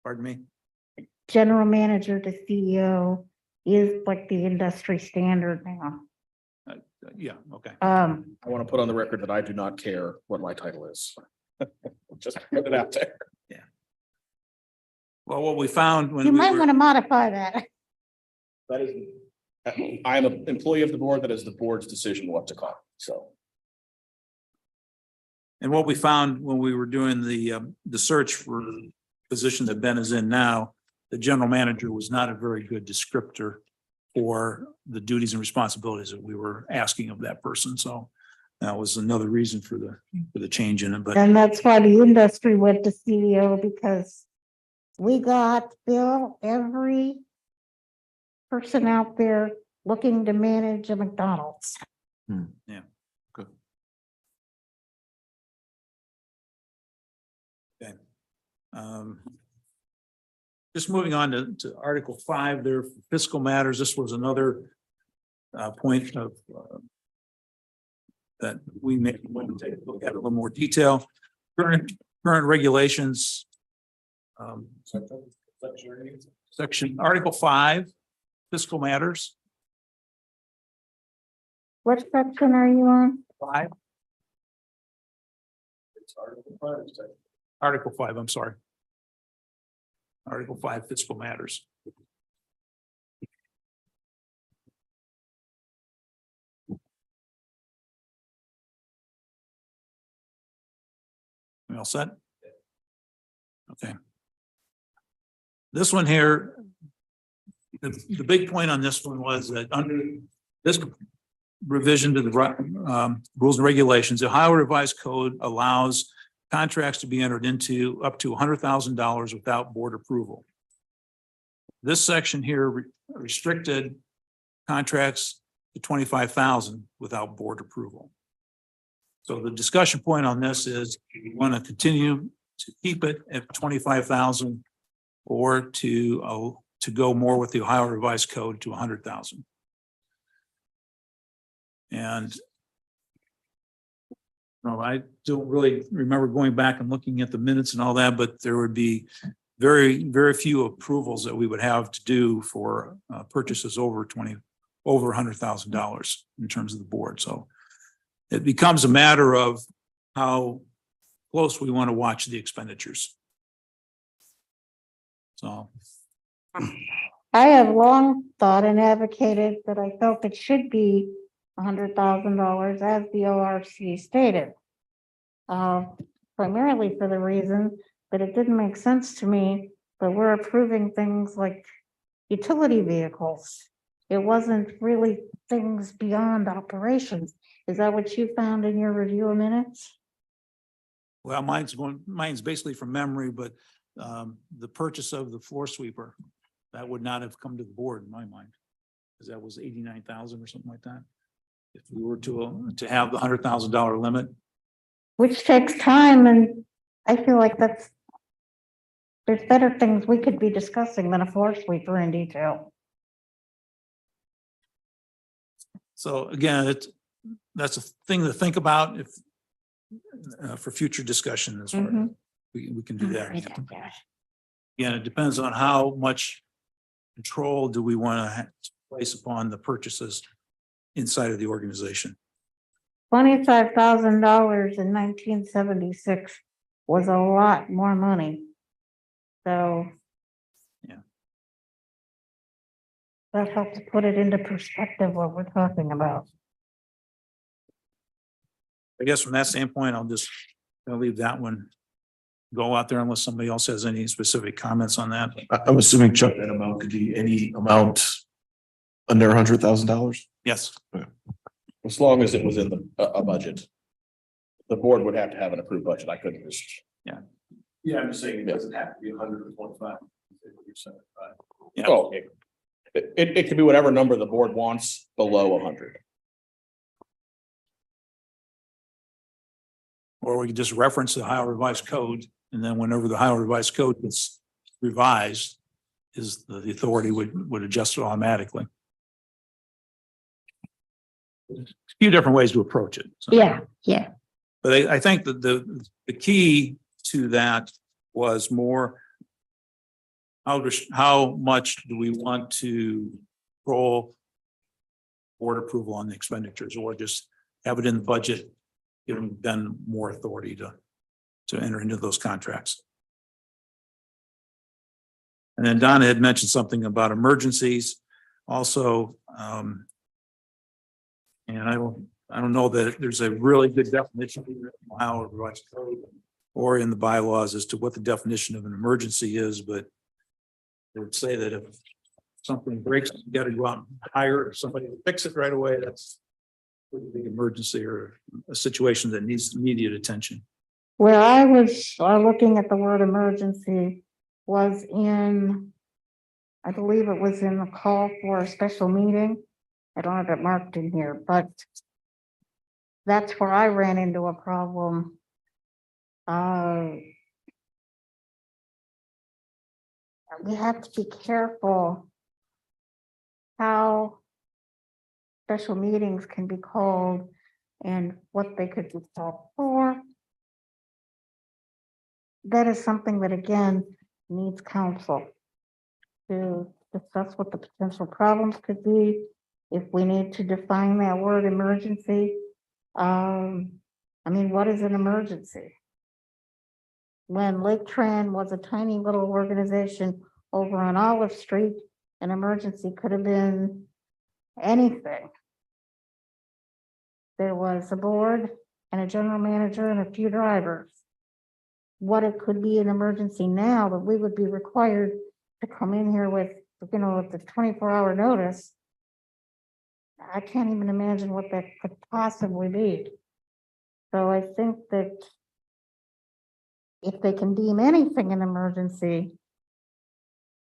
Pardon me? General manager to CEO is like the industry standard now. Yeah, okay. I want to put on the record that I do not care what my title is. Just put it out there. Well, what we found when You we might were- want to modify that. That is, I'm an employee of the board. That is the board's decision what to call it. So. And what we found when we were doing the search for the position that Ben is in now, the general manager was not a very good descriptor for the duties and responsibilities that we were asking of that person. So that was another reason for the change in it, but And that's why the industry went to CEO, because we got Bill, every person out there looking to manage a McDonald's. okay. just moving on to Article 5 there, fiscal matters. This was another point of that we may want to take a look at a little more detail. Current regulations. Section Article 5, fiscal matters. What section are you on? 5. Article 5, I'm sorry. Article 5, fiscal matters. We all set? Okay. This one here, the big point on this one was that under this revision to the rules and regulations, the Ohio Revised Code allows contracts to be entered into up to $100,000 without board approval. This section here restricted contracts to $25,000 without board approval. So the discussion point on this is, we want to continue to keep it at 25,000 or to go more with the Ohio Revised Code to 100,000. And no, I don't really remember going back and looking at the minutes and all that, but there would be very, very few approvals that we would have to do for purchases over $100,000 in terms of the board. So it becomes a matter of how close we want to watch the expenditures. So. I have long thought and advocated that I felt it should be $100,000 as the ORC stated. Primarily for the reason that it didn't make sense to me that we're approving things like utility vehicles. It wasn't really things beyond operations. Is that what you found in your review of minutes? Well, mine's basically from memory, but the purchase of the floor sweeper, that would not have come to the board in my mind, because that was 89,000 or something like that. If we were to have the $100,000 limit. Which takes time, and I feel like there's better things we could be discussing than a floor sweeper in detail. So again, that's a thing to think about if for future discussion as far as we can do that. Again, it depends on how much control do we want to place upon the purchases inside of the organization. $25,000 in 1976 was a lot more money. So. Yeah. That helps put it into perspective what we're talking about. I guess from that standpoint, I'll leave that one go out there unless somebody else has any specific comments on that. I'm assuming, Chuck, that amount could be any amount under $100,000. Yes. As long as it was in a budget. The board would have to have an approved budget. I couldn't just. Yeah, I'm just saying it doesn't have to be 125. Yeah. Oh, it could be whatever number the board wants below 100. Or we could just reference the Ohio Revised Code, and then whenever the Ohio Revised Code gets revised, the authority would adjust it automatically. A few different ways to approach it. So. Yeah. But I think that the key to that was more how much do we want to control board approval on the expenditures, or just have it in the budget, giving them more authority to enter into those contracts. And then Donna had mentioned something about emergencies also. And I don't know that there's a really good definition in Ohio Revised Code or in the bylaws as to what the definition of an emergency is, but I would say that if something breaks, you got to go out and hire somebody to fix it right away. That's a pretty big emergency or a situation that needs immediate attention. Where I was looking at the word emergency was in, I believe it was in the call for a special meeting. I don't have it marked in here, but that's where I ran into a problem. we have to be careful how special meetings can be called and what they could be called for. That is something that, again, needs counsel to discuss what the potential problems could be, if we need to define that word emergency. I mean, what is an emergency? When Laketran was a tiny little organization over on Olive Street, an emergency could have been anything. There was a board and a general manager and a few drivers. What it could be an emergency now, that we would be required to come in here with, with the 24-hour notice. I can't even imagine what that could possibly be. So I think that if they can deem anything an emergency,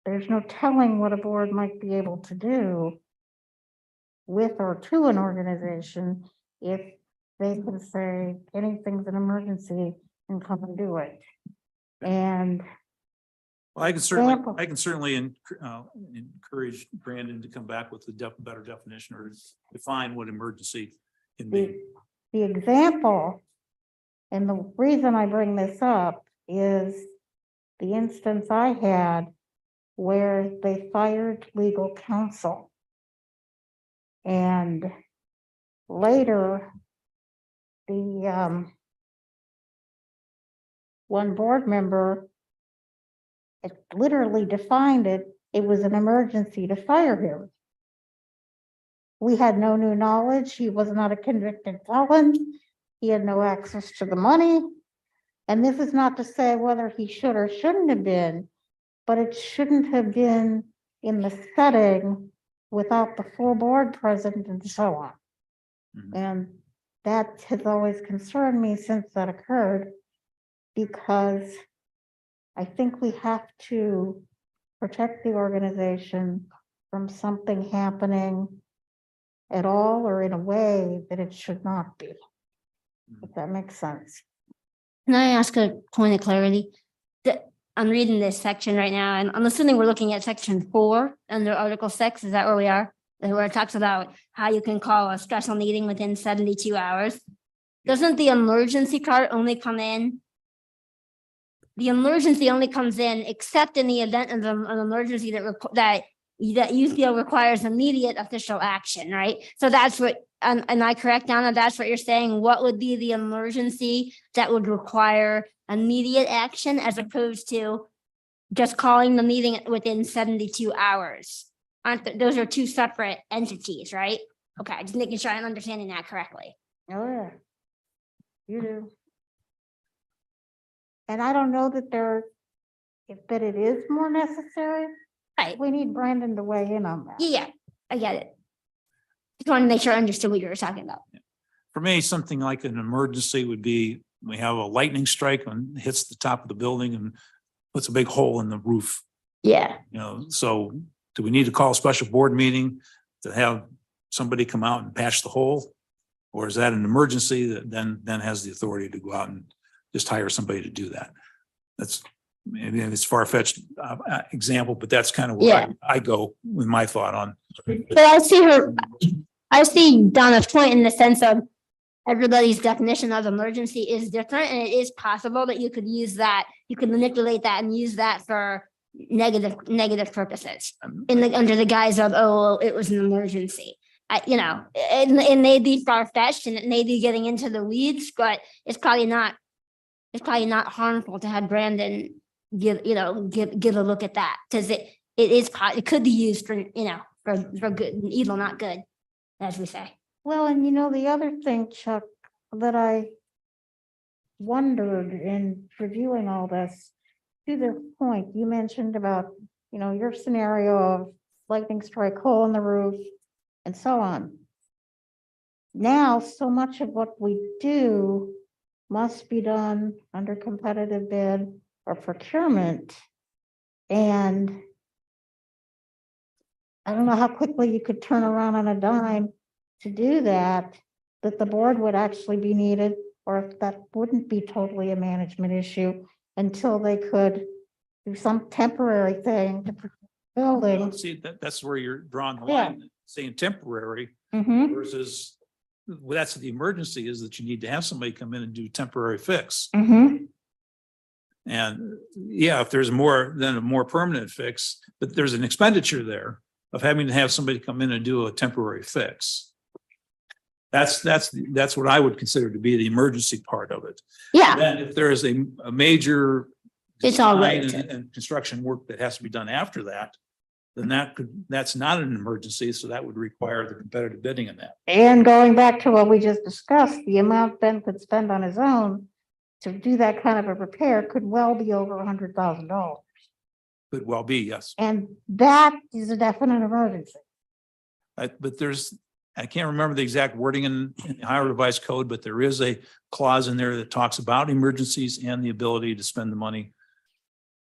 there's no telling what a board might be able to do with or to an organization if they can say anything's an emergency and come and do it. And Well, Example. I can certainly encourage Brandon to come back with a better definition or define what emergency can be. the example, and the reason I bring this up is the instance I had where they fired legal counsel. And later, the one board member, it literally defined it, it was an emergency to fire him. We had no new knowledge. He was not a convicted felon. He had no access to the money. And this is not to say whether he should or shouldn't have been, but it shouldn't have been in the setting without the full board present and so on. Mhm. And that has always concerned me since that occurred, because I think we have to protect the organization from something happening at all or in a way that it should not be, if that makes sense. Can I ask a point of clarity? I'm reading this section right now, and I'm assuming we're looking at section 4 under Article 6. Is that where we are? Where it talks about how you can call a special meeting within 72 hours. Doesn't the emergency part only come in? The emergency only comes in except in the event of an emergency that you feel requires immediate official action, right? So that's what, am I correct, Donna? That's what you're saying? What would be the emergency that would require immediate action as opposed to just calling the meeting within 72 hours? Those are two separate entities, right? Okay, just making sure I'm understanding that correctly. Oh, yeah. You do. And I don't know that that it is more necessary. Right. We need Brandon to weigh in on that. Yeah, I get it. Just wanted to make sure I understood what you were talking about. For me, something like an emergency would be, we have a lightning strike and hits the top of the building and puts a big hole in the roof. Yeah. So do we need to call a special board meeting to have somebody come out and patch the hole? Or is that an emergency that then has the authority to go out and just hire somebody to do that? That's maybe it's far-fetched example, but that's kind of where I go with my thought on. But I see Donna's point in the sense of everybody's definition of emergency is different, and it is possible that you could use that, you could manipulate that and use that for negative purposes under the guise of, oh, it was an emergency. It may be far-fetched and it may be getting into the weeds, but it's probably not harmful to have Brandon give a look at that, because it could be used for good and evil, not good, as we say. Well, and the other thing, Chuck, that I wondered in reviewing all this, to this point, you mentioned about, your scenario of lightning strike, hole in the roof, and so on. Now, so much of what we do must be done under competitive bid or procurement. And I don't know how quickly you could turn around on a dime to do that the board would actually be needed, or if that wouldn't be totally a management issue until they could do some temporary thing to protect the building. See, that's where you're drawing the Yeah. line, saying temporary Mm-hmm, versus, well, that's the emergency is that you need to have somebody come in and do temporary fix. mm-hmm. And yeah, if there's more than a more permanent fix, but there's an expenditure there of having to have somebody come in and do a temporary fix. That's what I would consider to be the emergency part of it. Yeah, Then if there is a major It's all design right. and construction work that has to be done after that, then that's not an emergency. So that would require the competitive bidding in that. And going back to what we just discussed, the amount Ben could spend on his own to do that kind of a repair could well be over $100,000. Could well be, yes. And that is a definite emergency. But I can't remember the exact wording in the Ohio Revised Code, but there is a clause in there that talks about emergencies and the ability to spend the money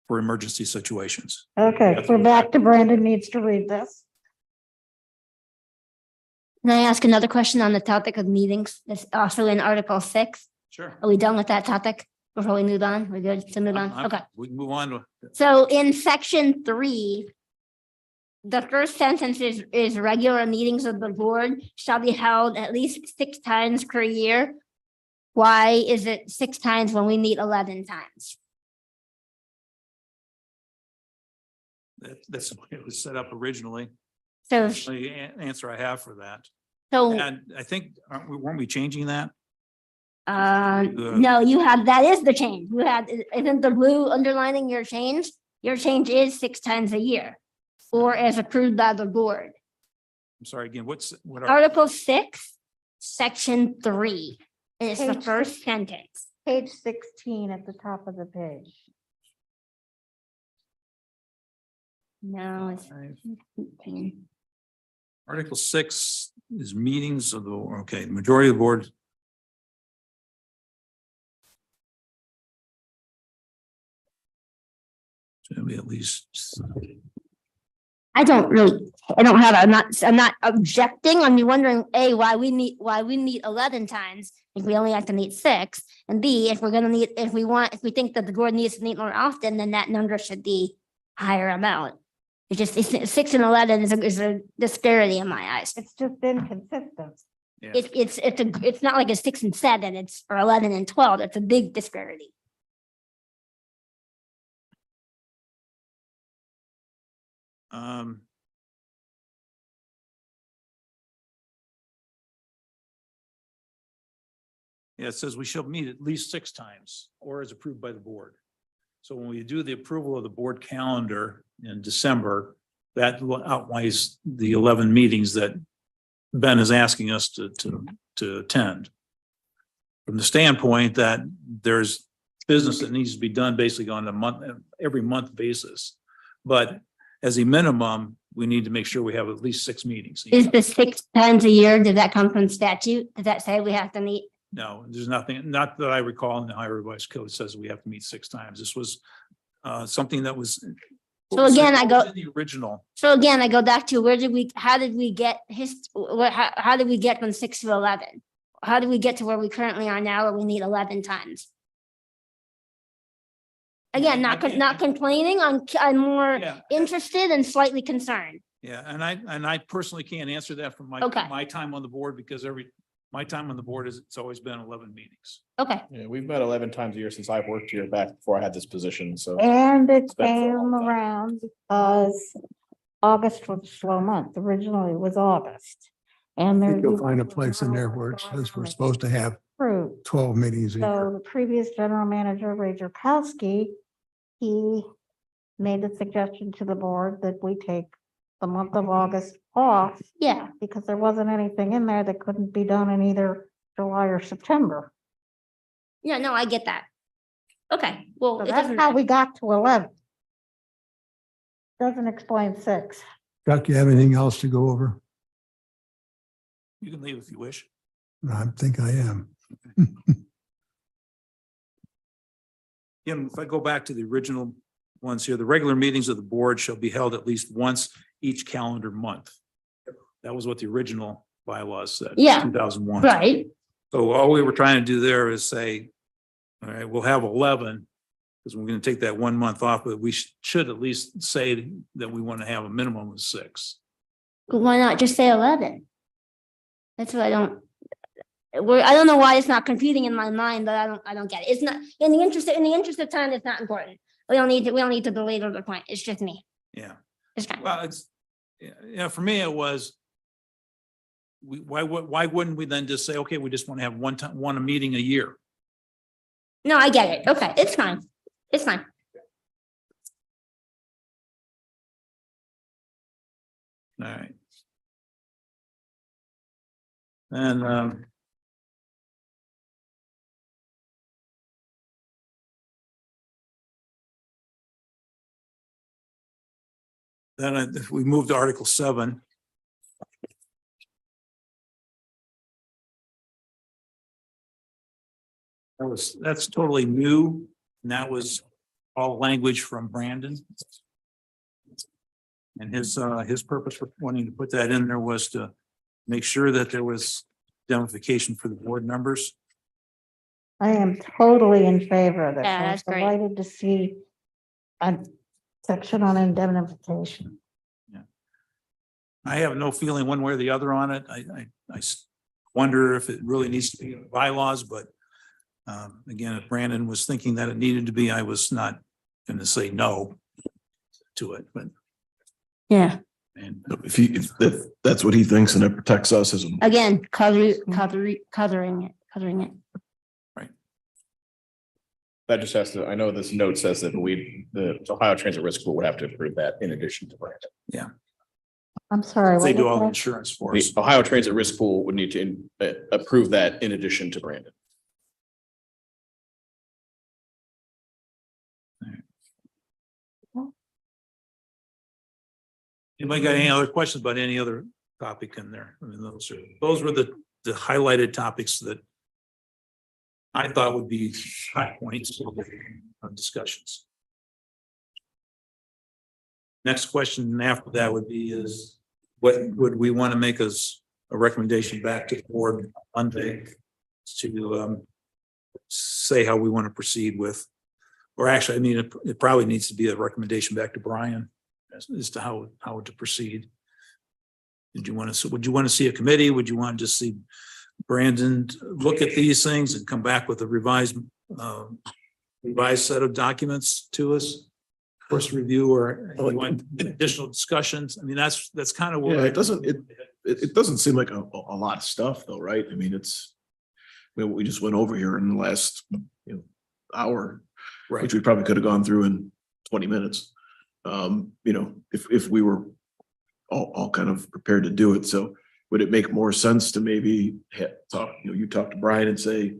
for emergency situations. Okay, That's we're what- back to Brandon needs to read this. can I ask another question on the topic of meetings? That's also in Article 6. Sure. Are we done with that topic before we move on? We're good to move on? Okay. We can move on to, So in section 3, the first sentence is regular meetings of the board shall be held at least 6 times per year. Why is it 6 times when we meet 11 times? that's the way it was set up originally. So, The answer I have for that. so, And I think, weren't we changing that? no, you have, that is the change. You had, isn't the blue underlining your change? Your change is 6 times a year or as approved by the board. I'm sorry, again, what are, Article 6, section 3. And it's the Page first sentence. Page 16 at the top of the page. No, it's. Article 6 is meetings of the, okay, the majority of the board. Should be at least. I don't have, I'm not objecting. I'm wondering, A, why we meet 11 times, if we only have to meet 6. And B, if we think that the board needs to meet more often, then that number should be higher amount. It's 6 and 11 is a disparity in my eyes. It's just inconsistent. Yeah. It's not like a 6 and 7, it's or 11 and 12. It's a big disparity. Yeah, it says we shall meet at least 6 times or as approved by the board. So when we do the approval of the board calendar in December, that outlines the 11 meetings that Ben is asking us to attend. From the standpoint that there's business that needs to be done basically on every month basis. But as a minimum, we need to make sure we have at least 6 meetings. Is the 6 times a year, did that come from statute? Does that say we have to meet? No, there's nothing, not that I recall in the Ohio Revised Code says we have to meet 6 times. This was something that was. So again, I go- in the original. So again, I go back to how did we get how did we get from 6 to 11? How did we get to where we currently are now where we need 11 times? Again, not complaining, I'm more Yeah, interested and slightly concerned. yeah, and I personally can't answer that from Okay. my time on the board because my time on the board it's always been 11 meetings. Okay, Yeah, we've met 11 times a year since I've worked here back before I had this position, so. And it It's been for a came long time. around because August was a slow month. Originally it was August. And I there. think you'll find a place in there where it says we're supposed to have Approved. 12 meetings a year. So the previous general manager, Ray Jerkowski, he made the suggestion to the board that we take the month of August off yeah, because there wasn't anything in there that couldn't be done in either July or September. yeah, no, I get that. Okay, well, So it that's doesn't, how we got to 11. Doesn't explain 6. Chuck, you have anything else to go over? You can leave if you wish. I think I am. Again, if I go back to the original ones here, the regular meetings of the board shall be held at least once each calendar month. That was what the original bylaws said. Yeah. 2001. right, So all we were trying to do there is say, all right, we'll have 11, Because we're gonna take that 1 month off, but we should at least say that we want to have a minimum of 6. Why not just say 11? That's what I don't know why it's not competing in my mind, but I don't get it. It's not, in the interest of time, it's not important. We don't need to belabor the point. It's just me. Yeah, It's fine. well, it's, yeah, for me, it was. Why wouldn't we then just say, okay, we just want to have one a meeting a year? No, I get it. Okay, it's fine. It's fine. All right. And then if we move to Article 7. That's totally new, and that was all language from Brandon. And his purpose for wanting to put that in there was to make sure that there was indemnification for the board members. I am totally in favor of this. Yeah, I was that's great. delighted to see a section on indemnification. I have no feeling one way or the other on it. I wonder if it really needs to be in bylaws, but again, if Brandon was thinking that it needed to be, I was not going to say no to it, but. Yeah. And If that's what he thinks and it protects us as a Again, covering it. That just has to, I know this note says that the Ohio Transit Risk Pool would have to approve that in addition to Brandon. I'm sorry. they what do was all the that? insurance for The us. Ohio Transit Risk Pool would need to approve that in addition to Brandon. Anybody got any other questions about any other topic in there? I mean, those were the highlighted topics that I thought would be high points of discussions. Next question after that would be is, what would we want to make as a recommendation back to the board Monday to say how we want to proceed with, or actually, I mean, it probably needs to be a recommendation back to Brian as to how to proceed. Would you want to see a committee? Would you want to just see Brandon look at these things and come back with a revised set of documents to us? First review, or you want additional discussions? I mean, that's kind of what. Yeah, it doesn't seem like a lot of stuff though, right? I mean, we just went over here in the last, hour, Right. which we probably could have gone through in 20 minutes. If we were all kind of prepared to do it. So would it make more sense to maybe talk to Brian and say,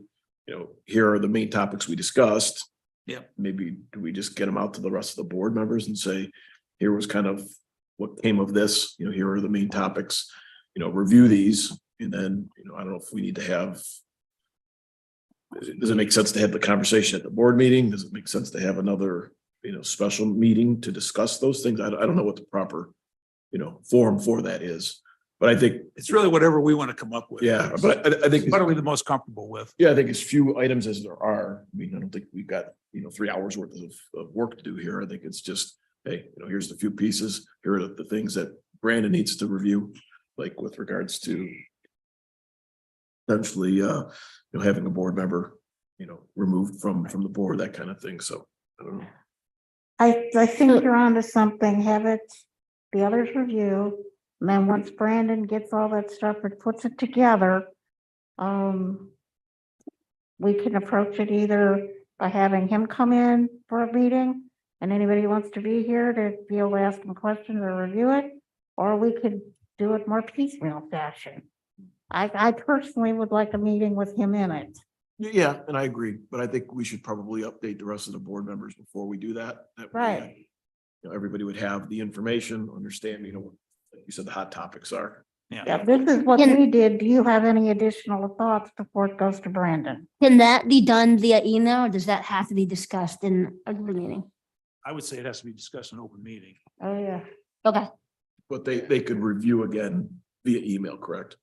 here are the main topics we discussed. Yeah. Maybe do we just get them out to the rest of the board members and say, here was kind of what came of this, here are the main topics, review these. And then, I don't know if we need to have, does it make sense to have the conversation at the board meeting? Does it make sense to have another, special meeting to discuss those things? I don't know what the proper, forum for that is, but I think It's really whatever we want to come up with. yeah, but I think What are we the most comfortable with? yeah, I think as few items as there are. I mean, I don't think we've got, 3 hours worth of work to do here. I think it's just, hey, here's the few pieces. Here are the things that Brandon needs to review, like with regards to potentially, having a board member, removed from the board, that kind of thing. So I don't know. I think you're onto something. Have it, the others review, and then once Brandon gets all that stuff and puts it together, we can approach it either by having him come in for a meeting, and anybody who wants to be here to be able to ask him questions or review it, or we could do it more piecemeal fashion. I personally would like a meeting with him in it. Yeah, and I agree, but I think we should probably update the rest of the board members before we do that. That way, Right. Everybody would have the information, understand, what, like you said, the hot topics are. Yeah, this is what we did. Do you have any additional thoughts before it goes to Brandon? Can that be done via email, or does that have to be discussed in a board meeting? I would say it has to be discussed in open meeting. Oh, yeah. Okay, But they could review again via email, correct?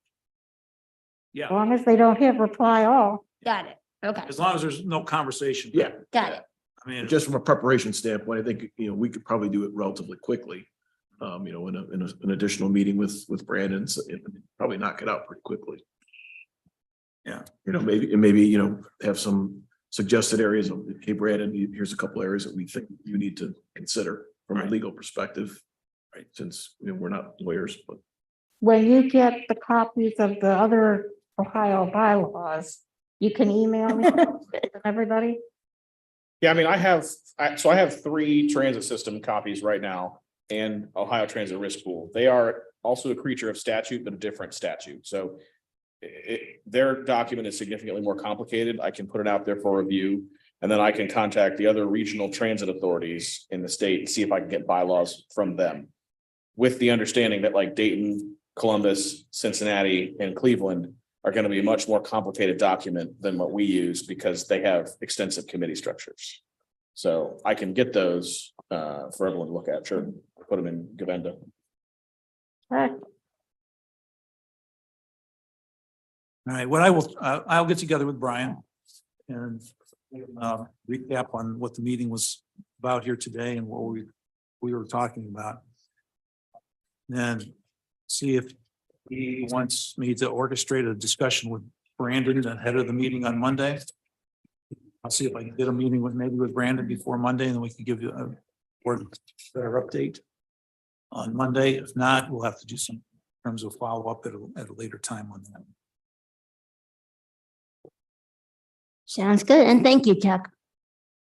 Yeah, As long as they don't hit reply all. got it. Okay, as long as there's no conversation. Yeah. got it. I mean, Just from a preparation standpoint, I think, you know, we could probably do it relatively quickly. You know, an additional meeting with Brandon, so it probably knock it out pretty quickly. Yeah. You know, maybe, you know, have some suggested areas of, hey, Brandon, here's a couple areas that we think you need to consider from a Right. legal perspective. Right, since, you know, we're not lawyers, but When you get the copies of the other Ohio bylaws, you can email me to everybody. Yeah, I mean, I have 3 transit system copies right now and Ohio Transit Risk Pool. They are also a creature of statute, but a different statute. So their document is significantly more complicated. I can put it out there for review. And then I can contact the other regional transit authorities in the state and see if I can get bylaws from them. With the understanding that like Dayton, Columbus, Cincinnati, and Cleveland are going to be a much more complicated document than what we use because they have extensive committee structures. So I can get those for everyone to look at. Sure, put them in Govenda. Right. all right, what I will, I'll get together with Brian and recap on what the meeting was about here today and what we were talking about. And see if he wants me to orchestrate a discussion with Brandon ahead of the meeting on Monday. I'll see if I can get a meeting with Brandon before Monday, and then we can give you a better update on Monday. If not, we'll have to do some terms of follow-up at a later time on that. Sounds good. And thank you, Chuck.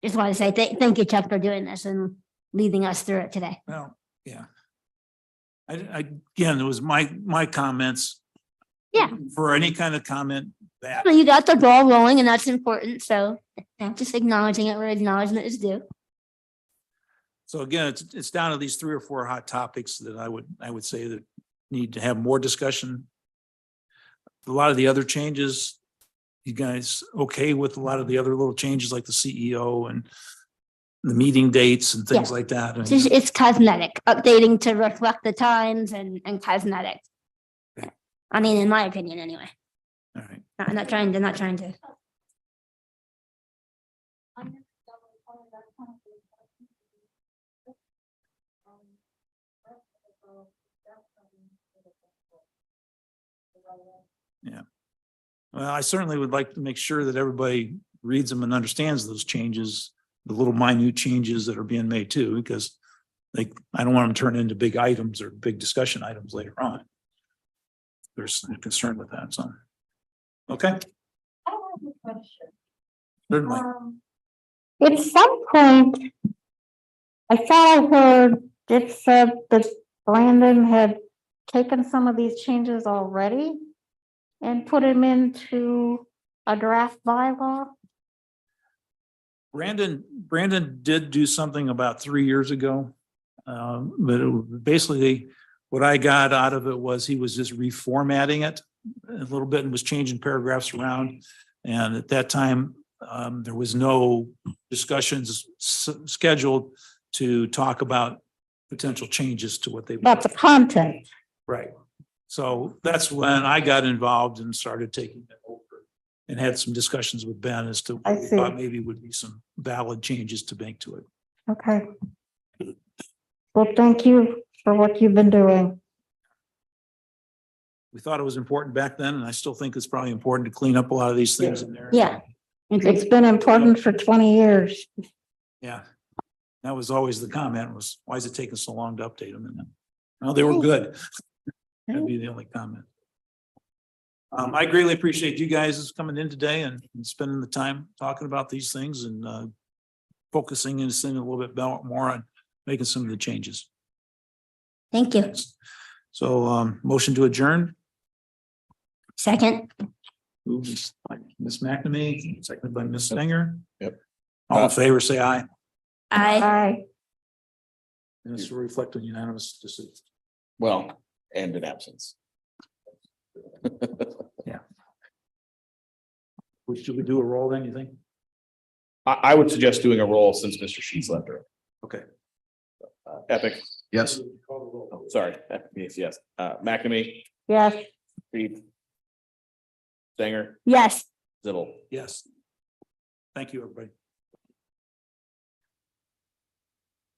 Just want to say thank you, Chuck, for doing this and leading us through it today. Well, yeah. Again, it was my comments. Yeah. For any kind of comment that, Well, you got the ball rolling and that's important. So I'm just acknowledging it where acknowledgement is due. so again, it's down to these 3 or 4 hot topics that I would say that need to have more discussion. A lot of the other changes, you guys okay with a lot of the other little changes like the CEO and the meeting dates and things Yeah. like that? It's cosmetic, updating to reflect the times and cosmetic. I mean, in my opinion, anyway. All right. I'm not trying to. Yeah. Well, I certainly would like to make sure that everybody reads them and understands those changes, the little minute changes that are being made too, because I don't want them to turn into big items or big discussion items later on. There's a concern with that, so. Okay, I have a question. certainly. At some point, I thought I heard it said that Brandon had taken some of these changes already and put them into a draft bylaw. Brandon did do something about 3 years ago. But basically what I got out of it was he was just reformatting it a little bit and was changing paragraphs around. And at that time, there was no discussions scheduled to talk about potential changes to what they. About the content. Right. So that's when I got involved and started taking it over and had some discussions with Ben as to I what we see. thought maybe would be some valid changes to make to it. Okay. Well, thank you for what you've been doing. We thought it was important back then, and I still think it's probably important to clean up a lot of these things in there. Yeah. It's been important for 20 years. Yeah. That was always the comment was, why is it taking so long to update them? And well, they were good. That'd be the only comment. I greatly appreciate you guys coming in today and spending the time talking about these things and focusing in a little bit more on making some of the changes. Thank you. So motion to adjourn. Second. Moved by Ms. McNamee, seconded by Ms. Stenger. Yep. All in favor, say aye. I. And this will reflect on unanimous decision. Well, and in absence. Should we do a roll then, you think? I would suggest doing a roll since Mr. Sheets left her. Okay. Epic, Yes. oh, sorry, yes, McNamee, Yes. Reed. Stanger, Yes. Zibble. Yes. Thank you, everybody.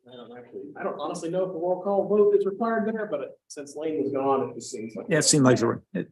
I don't honestly know if a roll call vote is required there, but since Lane was gone, it just seems like. Yeah, it seemed like, it